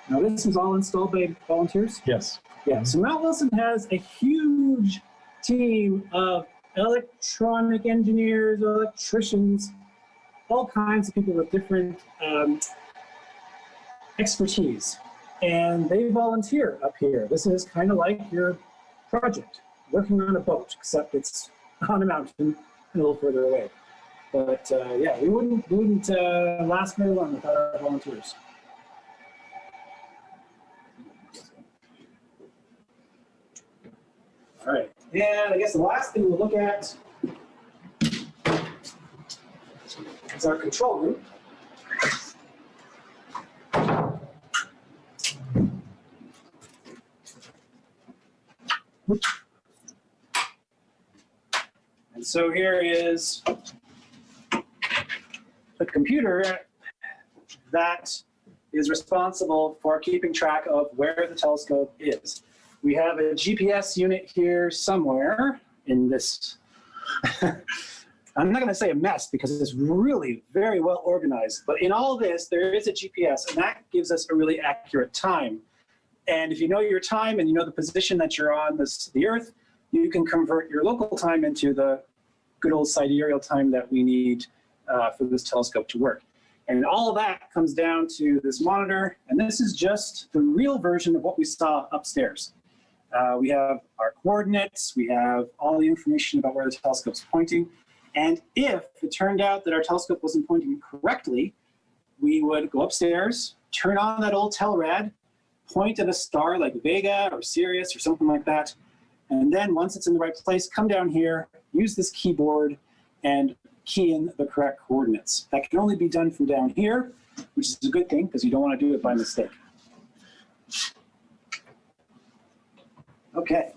Now this is all installed by volunteers? Yes. Yeah, so Mount Wilson has a huge team of electronic engineers, electricians, all kinds of people with different expertise. And they volunteer up here. This is kind of like your project, working on a boat, except it's on a mountain a little further away. But yeah, we wouldn't last very long without our volunteers. All right, and I guess the last thing we'll look at is our control room. And so here is the computer that is responsible for keeping track of where the telescope is. We have a GPS unit here somewhere in this. I'm not going to say a mess because it's really very well organized, but in all this, there is a GPS, and that gives us a really accurate time. And if you know your time and you know the position that you're on the Earth, you can convert your local time into the good old sidereal time that we need for this telescope to work. And all of that comes down to this monitor, and this is just the real version of what we saw upstairs. We have our coordinates, we have all the information about where the telescope's pointing, and if it turned out that our telescope wasn't pointing correctly, we would go upstairs, turn on that old telrad, point at a star like Vega or Sirius or something like that, and then once it's in the right place, come down here, use this keyboard, and key in the correct coordinates. That can only be done from down here, which is a good thing because you don't want to do it by mistake. Okay.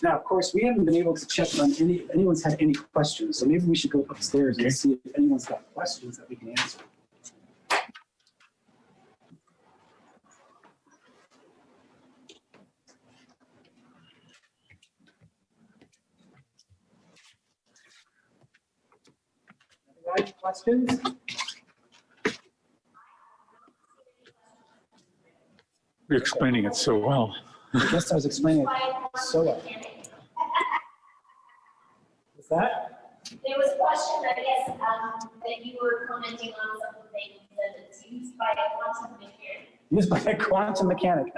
Now, of course, we haven't been able to check on anyone's had any questions, so maybe we should go upstairs and see if anyone's got questions that we can answer. Any questions? You're explaining it so well. I guess I was explaining it so well. What's that? There was a question, I guess, that you were commenting on some of the things that it's used by a quantum mechanic. Used by a quantum mechanic.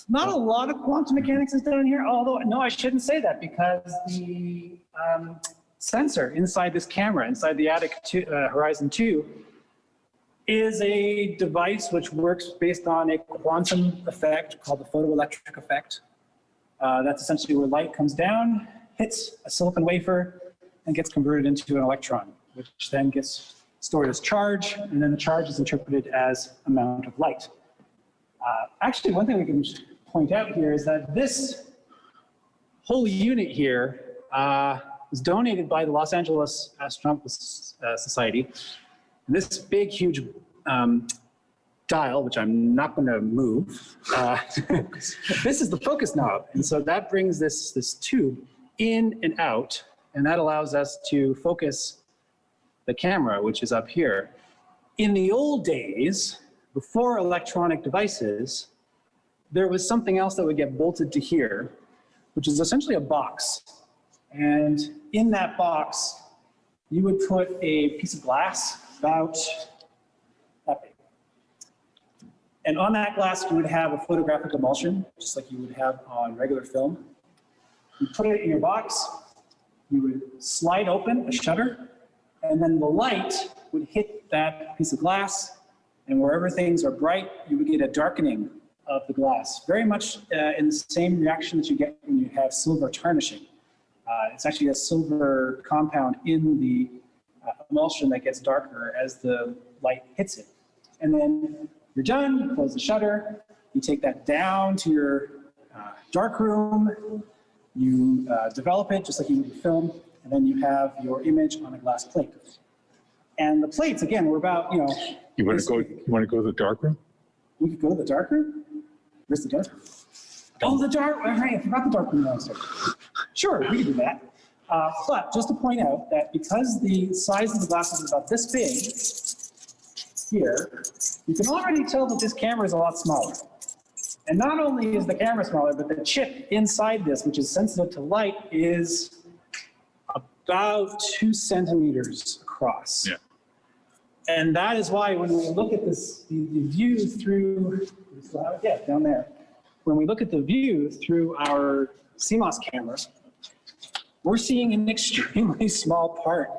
Not a lot of quantum mechanics is done here, although, no, I shouldn't say that because the sensor inside this camera, inside the Attic Horizon 2, is a device which works based on a quantum effect called the photoelectric effect. That's essentially where light comes down, hits a silicon wafer, and gets converted into an electron, which then gets stored as charge, and then the charge is interpreted as amount of light. Actually, one thing we can point out here is that this whole unit here was donated by the Los Angeles Astronomical Society. And this big, huge dial, which I'm not going to move, this is the focus knob. And so that brings this tube in and out, and that allows us to focus the camera, which is up here. In the old days, before electronic devices, there was something else that would get bolted to here, which is essentially a box. And in that box, you would put a piece of glass about that big. And on that glass, you would have a photographic emulsion, just like you would have on regular film. You put it in your box, you would slide open a shutter, and then the light would hit that piece of glass, and wherever things are bright, you would get a darkening of the glass. Very much in the same reaction that you get when you have silver tarnishing. It's actually a silver compound in the emulsion that gets darker as the light hits it. And then you're done, you close the shutter, you take that down to your dark room, you develop it just like you would film, and then you have your image on a glass plate. And the plates, again, were about, you know. You want to go to the dark room? We could go to the dark room? Where's the dark room? Oh, the dark room, right, I forgot the dark room downstairs. Sure, we could do that. But just to point out that because the size of the glass is about this big here, you can already tell that this camera is a lot smaller. And not only is the camera smaller, but the chip inside this, which is sensitive to light, is about 2 centimeters across. Yeah. And that is why when we look at this, the view through, yeah, down there. When we look at the view through our CMOS camera, we're seeing an extremely small part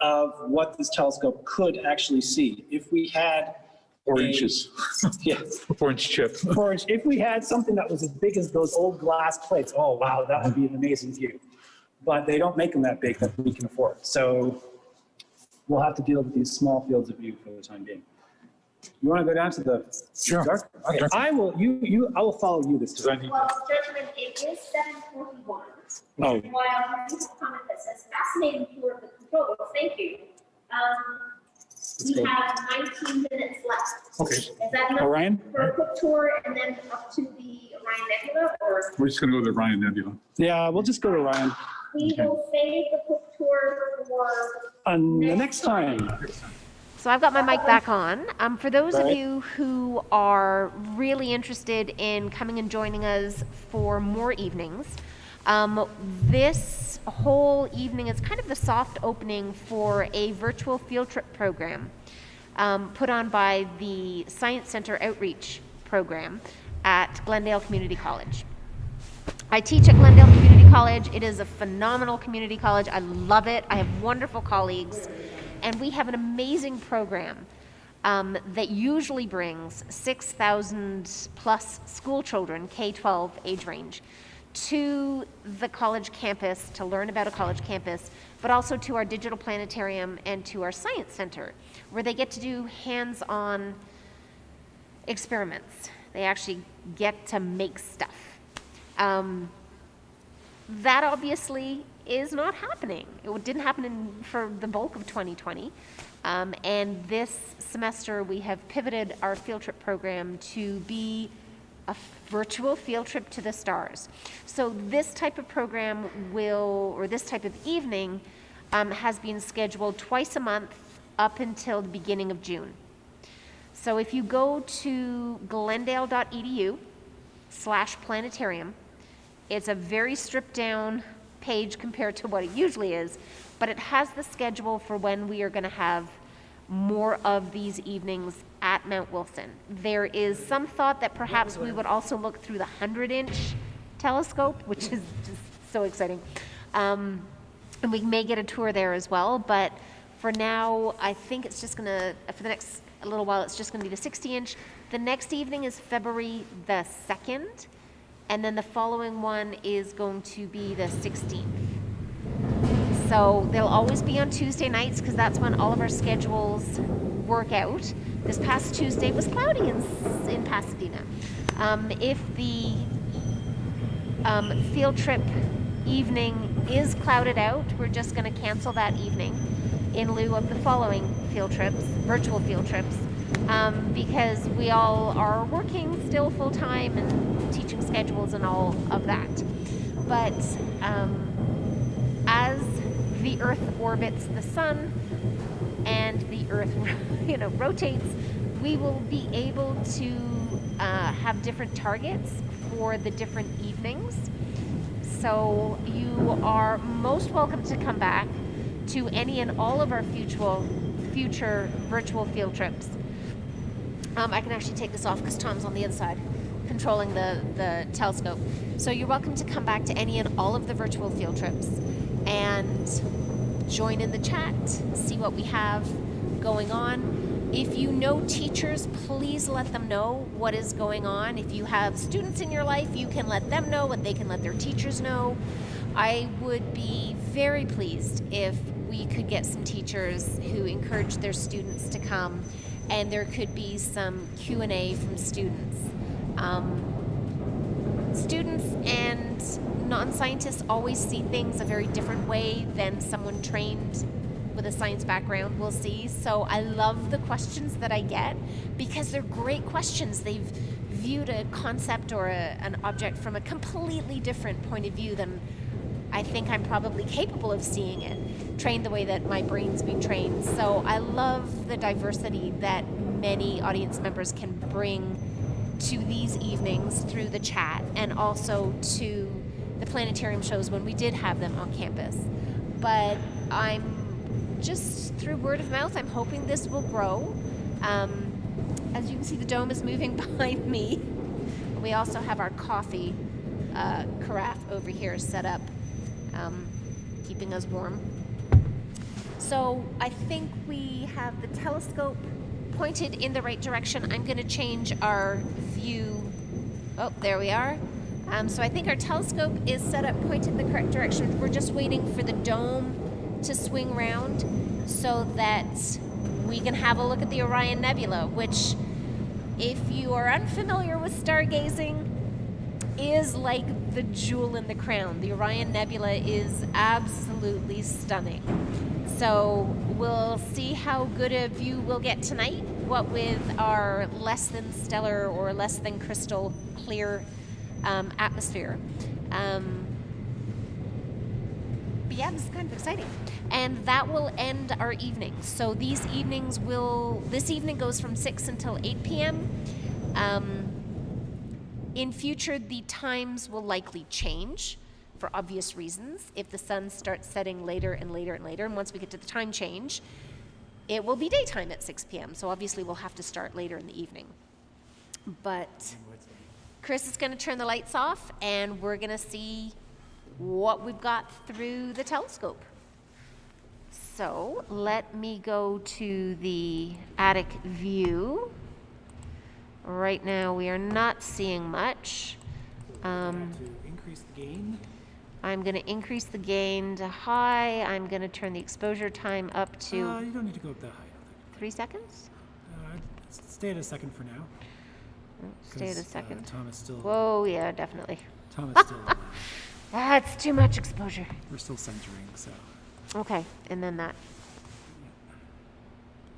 of what this telescope could actually see. If we had 4 inches. Yeah. 4-inch chip. 4 inch. If we had something that was as big as those old glass plates, oh wow, that would be an amazing view. But they don't make them that big that we can afford. So we'll have to deal with these small fields of view for the time being. You want to go down to the dark? Okay, Dark. I will. I will follow you this time. Well, gentlemen, it is 7:41. Oh. While you have a comment that says fascinating tour of the control, thank you. We have 19 minutes left. Okay. Is that enough Orion? for a quick tour and then up to the Orion Nebula, or We're just going to go to the Orion Nebula. Yeah, we'll just go to Orion. we will save the quick tour for The next time. So I've got my mic back on. For those of Right. you who are really interested in coming and joining us for more evenings, this whole evening is kind of the soft opening for a virtual field trip program put on by the Science Center Outreach Program at Glendale Community College. I teach at Glendale Community College. It is a phenomenal community college. I love it. I have wonderful colleagues. And we have an amazing program that usually brings 6,000 plus school children, K-12 age range, to the college campus to learn about a college campus, but also to our digital planetarium and to our science center, where they get to do hands-on experiments. They actually get to make stuff. That obviously is not happening. It didn't happen for the bulk of 2020. And this semester we have pivoted our field trip program to be a virtual field trip to the stars. So this type of program this type of evening has been scheduled twice a month up until the beginning of June. So if you go to glendale.edu/planetarium, it's a very stripped down page compared to what it usually is, but it has the schedule for when we are going to have more of these evenings at Mount Wilson. There is some thought that perhaps we would also look through the 100-inch telescope, which is just so exciting. And we may get a tour there as well, but for now, I think it's just going to, for the next little while, it's just going to be the 60-inch. The next evening is February the 2nd, and then the following one is going to be the 16th. So they'll always be on Tuesday nights because that's when all of our schedules work out. This past Tuesday was cloudy in Pasadena. If the field trip evening is clouded out, we're just going to cancel that evening in lieu of the following field trips, virtual field trips, because we all are working still full time and teaching schedules and all of that. But as the Earth orbits the sun and the Earth, rotates, we will be able to have different targets for the different evenings. So you are most welcome to come back to any and all of our future virtual field trips. I can actually take this off because Tom's on the inside controlling the telescope. So you're welcome to come back to any and all of the virtual field trips and join in the chat, see what we have going on. If you know teachers, please let them know what is going on. If you have students in your life, you can let them know and they can let their teachers know. I would be very pleased if we could get some teachers who encourage their students to come, and there could be some Q&A from students. Students and non-scientists always see things a very different way than someone trained with a science background will see. So I love the questions that I get because they're great questions. They've viewed a concept or an object from a completely different point of view than I think I'm probably capable of seeing it, trained the way that my brain's been trained. So I love the diversity that many audience members can bring to these evenings through the chat and also to the planetarium shows when we did have them on campus. But I'm just through word of mouth, I'm hoping this will grow. As you can see, the dome is moving behind me. We also have our coffee carafe over here set up, keeping us warm. So I think we have the telescope pointed in the right direction. I'm going to change our view. Oh, there we are. So I think our telescope is set up pointed in the correct direction. We're just waiting for the dome to swing round so that we can have a look at the Orion Nebula, which, if you are unfamiliar with stargazing, is like the jewel in the crown. The Orion Nebula is absolutely stunning. So we'll see how good a view we'll get tonight, what with our less than stellar or less than crystal clear atmosphere. But yeah, this is kind of exciting. And that will end our evening. So this evening goes from 6 until 8 p.m. In future, the times will likely change for obvious reasons. If the sun starts setting later and later and later, and once we get to the time change, it will be daytime at 6 p.m. So obviously we'll have to start later in the evening. But Chris is going to turn the lights off, and we're going to see what we've got through the telescope. So let me go to the attic view. Right now we are not seeing much. To increase the gain. I'm going to increase the gain to high. I'm going to turn the exposure time up to You don't need to go up that high. 3 seconds. Stay at a second for now. Stay at a 'cause, second. Tom is still. Whoa, yeah, definitely. Tom is still. That's too much exposure. We're still centering, so. Okay, and then that.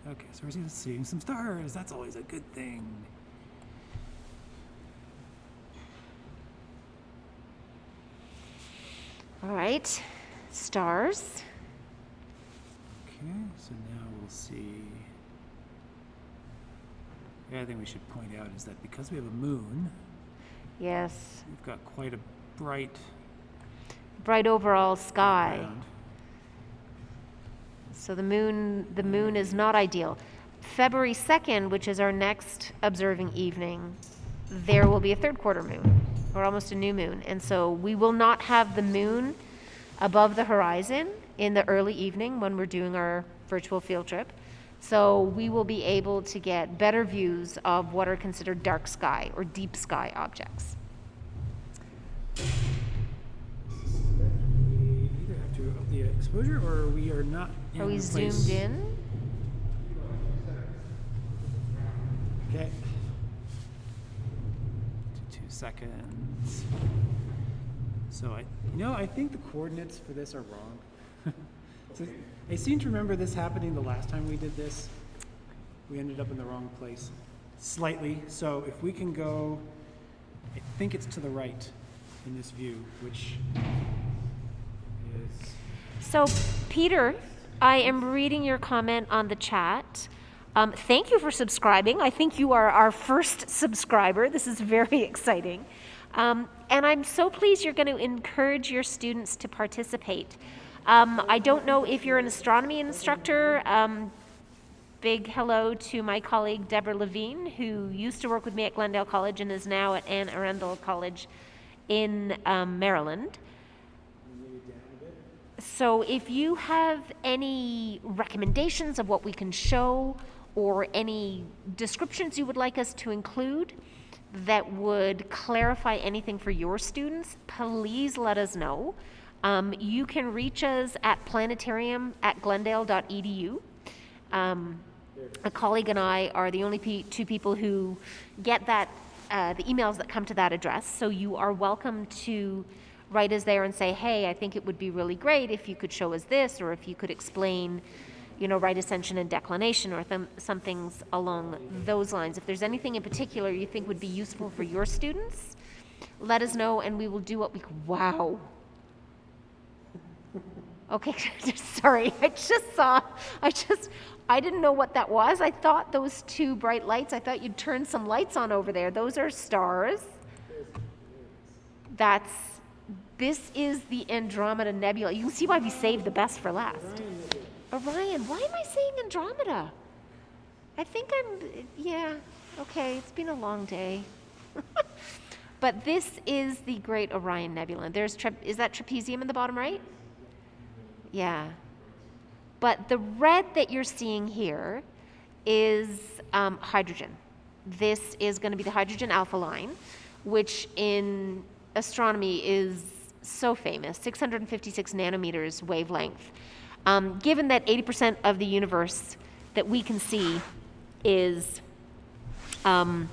Okay, so we're seeing some stars. That's always a good thing. All right, stars. Okay, so now we'll see. The other thing we should point out is that because we have a moon, Yes, we've got quite a bright bright overall sky. background. So the moon is not ideal. February 2nd, which is our next observing evening, there will be a third quarter moon, or almost a new moon. And so we will not have the moon above the horizon in the early evening when we're doing our virtual field trip. So we will be able to get better views of what are considered dark sky or deep sky objects. We either have to up the exposure or we are not in Are we the place. zoomed in? Okay. 2 seconds. So I think the coordinates for this are wrong. So I seem to remember this happening the last time we did this. We ended up in the wrong place slightly. So if we can go, I think it's to the right in this view, which is So, Peter, I am reading your comment on the chat. Thank you for subscribing. I think you are our first subscriber. This is very exciting. And I'm so pleased you're going to encourage your students to participate. I don't know if you're an astronomy instructor. Big hello to my colleague Deborah Levine, who used to work with me at Glendale College and is now at Anne Arundel College in Maryland. So if you have any recommendations of what we can show or any descriptions you would like us to include that would clarify anything for your students, please let us know. You can reach us at planetarium@glendale.edu. A colleague and I are the only two people who get that, the emails that come to that address. So you are welcome to write us there and say, hey, I think it would be really great if you could show us this, or if you could explain, right ascension and declination, or some things along those lines. If there's anything in particular you think would be useful for your students, let us know and we will do what we can. Wow. Okay, sorry, I didn't know what that was. I thought those two bright lights, I thought you'd turn some lights on over there. Those are stars. This is the Andromeda Nebula. You can see why we saved the best for last. Orion, why am I saying Andromeda? I think okay, it's been a long day. But this is the Great Orion Nebula. Is that trapezium in the bottom right? Yeah. But the red that you're seeing here is hydrogen. This is going to be the hydrogen alpha line, which in astronomy is so famous, 656 nanometers wavelength. Given that 80% of the universe that we can see is, that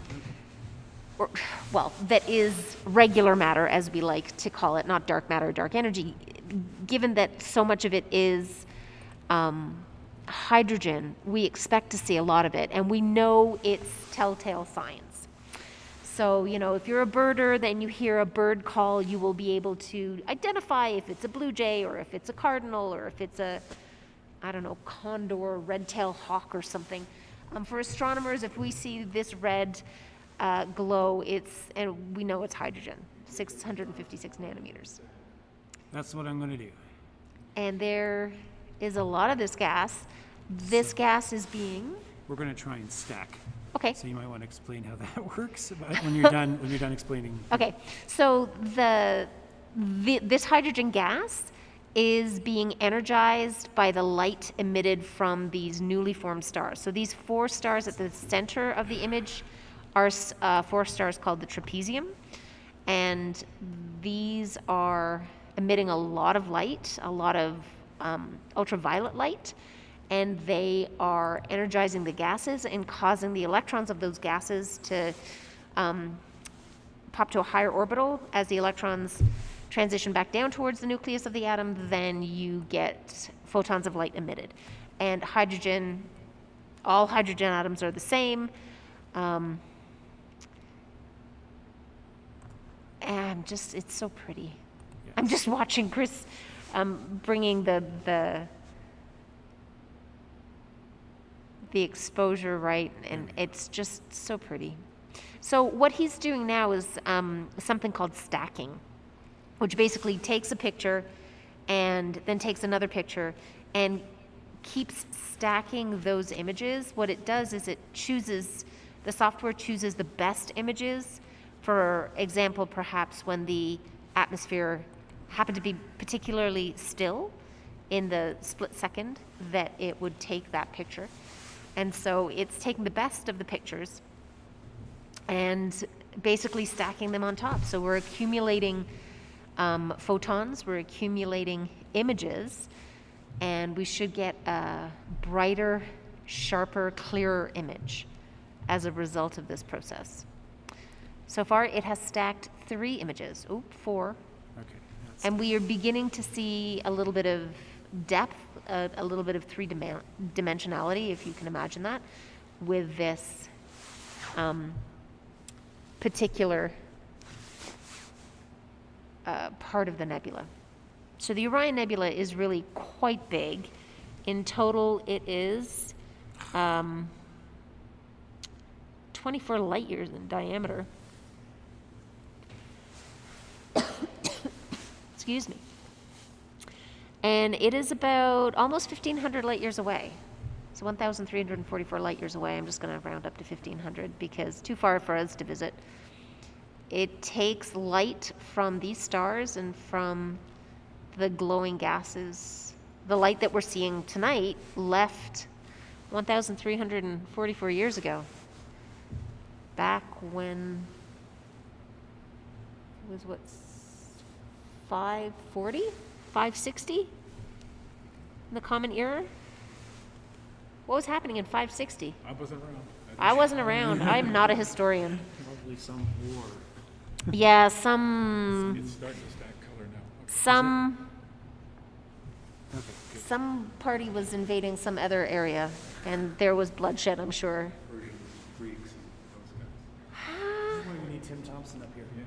is regular matter, as we like to call it, not dark matter or dark energy, given that so much of it is hydrogen, we expect to see a lot of it, and we know it's telltale signs. So, if you're a birder, then you hear a bird call, you will be able to identify if it's a blue jay, or if it's a cardinal, or if it's a, condor, red-tailed hawk or something. For astronomers, if we see this red glow, and we know it's hydrogen, 656 nanometers. That's what I'm going to do. And there is a lot of this gas. This gas is being... We're going to try and stack. Okay. So you might want to explain how that works when you're done explaining. Okay. So this hydrogen gas is being energized by the light emitted from these newly formed stars. So these 4 stars at the center of the image are 4 stars called the trapezium, and these are emitting a lot of light, a lot of ultraviolet light, and they are energizing the gases and causing the electrons of those gases to pop to a higher orbital. As the electrons transition back down towards the nucleus of the atom, then you get photons of light emitted. And hydrogen, all hydrogen atoms are the same. And it's so pretty. Yes. I'm just watching Chris bringing the exposure right, and it's just so pretty. So what he's doing now is something called stacking, which basically takes a picture and then takes another picture and keeps stacking those images. What it does is the software chooses the best images. For example, perhaps when the atmosphere happened to be particularly still in the split second that it would take that picture. And so it's taking the best of the pictures and basically stacking them on top. So we're accumulating photons, we're accumulating images, and we should get a brighter, sharper, clearer image as a result of this process. So far, it has stacked 3 images. 4. Okay. And we are beginning to see a little bit of depth, a little bit of 3-dimensionality, if you can imagine that, with this particular part of the nebula. So the Orion Nebula is really quite big. In total, it is 24 light years in diameter. Excuse me. And it is about almost 1,500 light years away. So 1,344 light years away. I'm just going to round up to 1,500 because too far for us to visit. It takes light from these stars and from the glowing gases. The light that we're seeing tonight left 1,344 years ago. Back when it was what, 540, 560 in the Common Era? What was happening in 560? I wasn't around. I wasn't around. I'm not a historian. Probably some war. Yeah, some It's starting to stack color now. some party was invading some other area, and there was bloodshed, I'm sure. Persian, Greeks, and those guys. That's why we need Tim Thompson up here. Yes.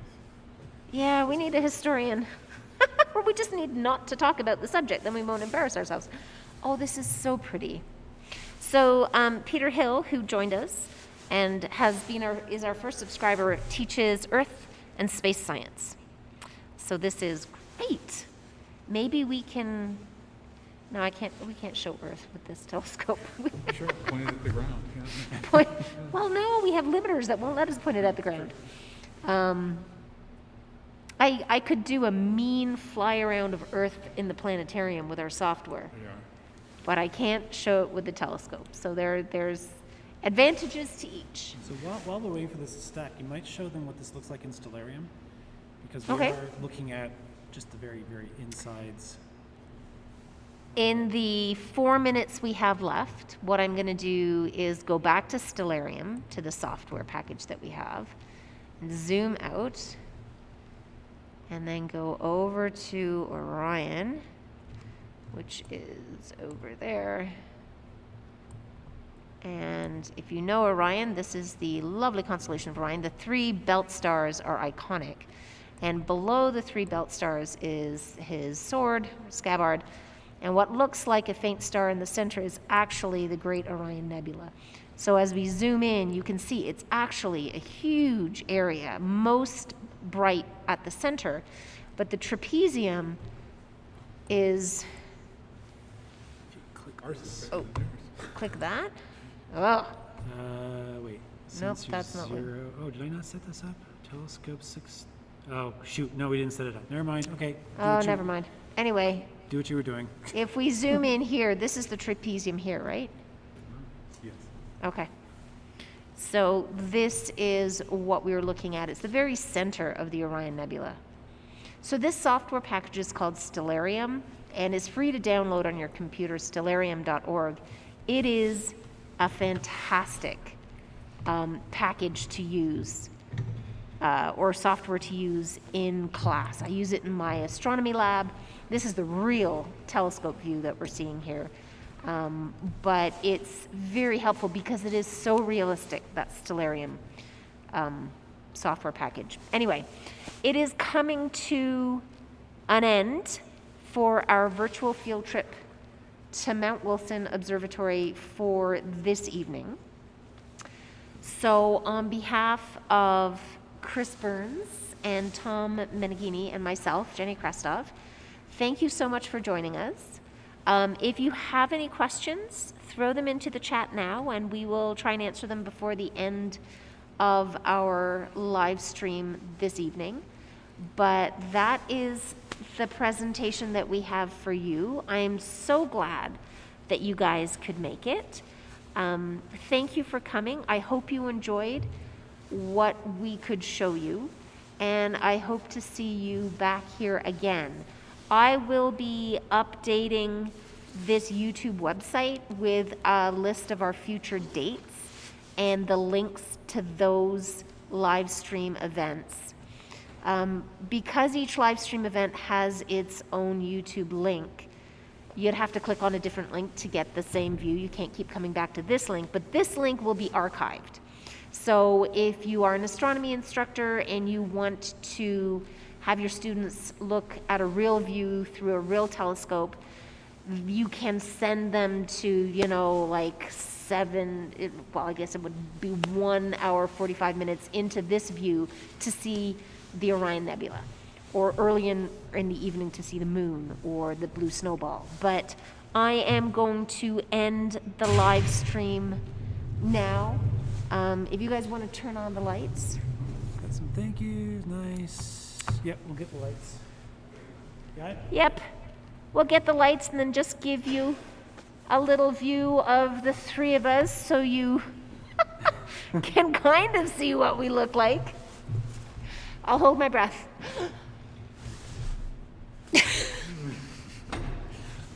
Yeah, we need a historian. Or we just need not to talk about the subject, then we won't embarrass ourselves. Oh, this is so pretty. So Peter Hill, who joined us and is our first subscriber, teaches Earth and space science. So this is great. Maybe we can. No, we can't show Earth with this telescope. Sure, pointed at the ground. Yeah. Well, no, we have limiters that won't let us point it at the ground. I could do a mean fly around of Earth in the planetarium with our software, They are. but I can't show it with the telescope. So there's advantages to each. So while we're waiting for this to stack, you might show them what this looks like in Stellarium, because we Okay. are looking at just the very, very insides. In the 4 minutes we have left, what I'm going to do is go back to Stellarium, to the software package that we have, and zoom out, and then go over to Orion, which is over there. And if you know Orion, this is the lovely constellation of Orion. The 3 belt stars are iconic. And below the 3 belt stars is his sword, scabbard. And what looks like a faint star in the center is actually the Great Orion Nebula. So as we zoom in, you can see it's actually a huge area, most bright at the center. But the trapezium is, Ours is better than theirs. click that. Oh, Wait. Nope, Sensor that's not what- 0. Oh, did I not set this up? Telescope 6. Oh, shoot. No, we didn't set it up. Never mind. Okay. oh, never mind. Anyway, Do what you were doing. if we zoom in here, this is the trapezium here, right? Yes. Okay. So this is what we were looking at. It's the very center of the Orion Nebula. So this software package is called Stellarium and is free to download on your computer, stellarium.org. It is a fantastic package to use or software to use in class. I use it in my astronomy lab. This is the real telescope view that we're seeing here. But it's very helpful because it is so realistic, that Stellarium software package. Anyway, it is coming to an end for our virtual field trip to Mount Wilson Observatory for this evening. So on behalf of Chris Burns and Tom Meneghini and myself, Jenny Krestow, thank you so much for joining us. If you have any questions, throw them into the chat now, and we will try and answer them before the end of our live stream this evening. But that is the presentation that we have for you. I am so glad that you guys could make it. Thank you for coming. I hope you enjoyed what we could show you, and I hope to see you back here again. I will be updating this YouTube website with a list of our future dates and the links to those live stream events. Because each live stream event has its own YouTube link, you'd have to click on a different link to get the same view. You can't keep coming back to this link, but this link will be archived. So if you are an astronomy instructor and you want to have your students look at a real view through a real telescope, you can send them to, like I guess it would be 1 hour, 45 minutes into this view to see the Orion Nebula, or early in the evening to see the moon or the blue snowball. But I am going to end the live stream now. If you guys want to turn on the lights. Got some thank yous, nice. Yep, we'll get the lights. Got it? Yep. We'll get the lights and then just give you a little view of the three of us so you can kind of see what we look like. I'll hold my breath.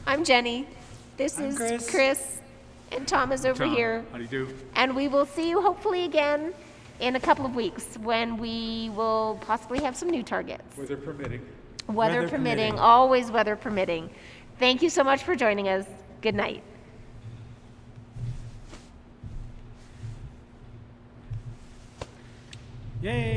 I'm Jenny. This I'm is Chris. And Tom is over Tom, here. how do you do? And we will see you hopefully again in a couple of weeks when we will possibly have some new targets. Weather permitting. Weather permitting, always weather permitting. Thank you so much for joining us. Good night. Yay!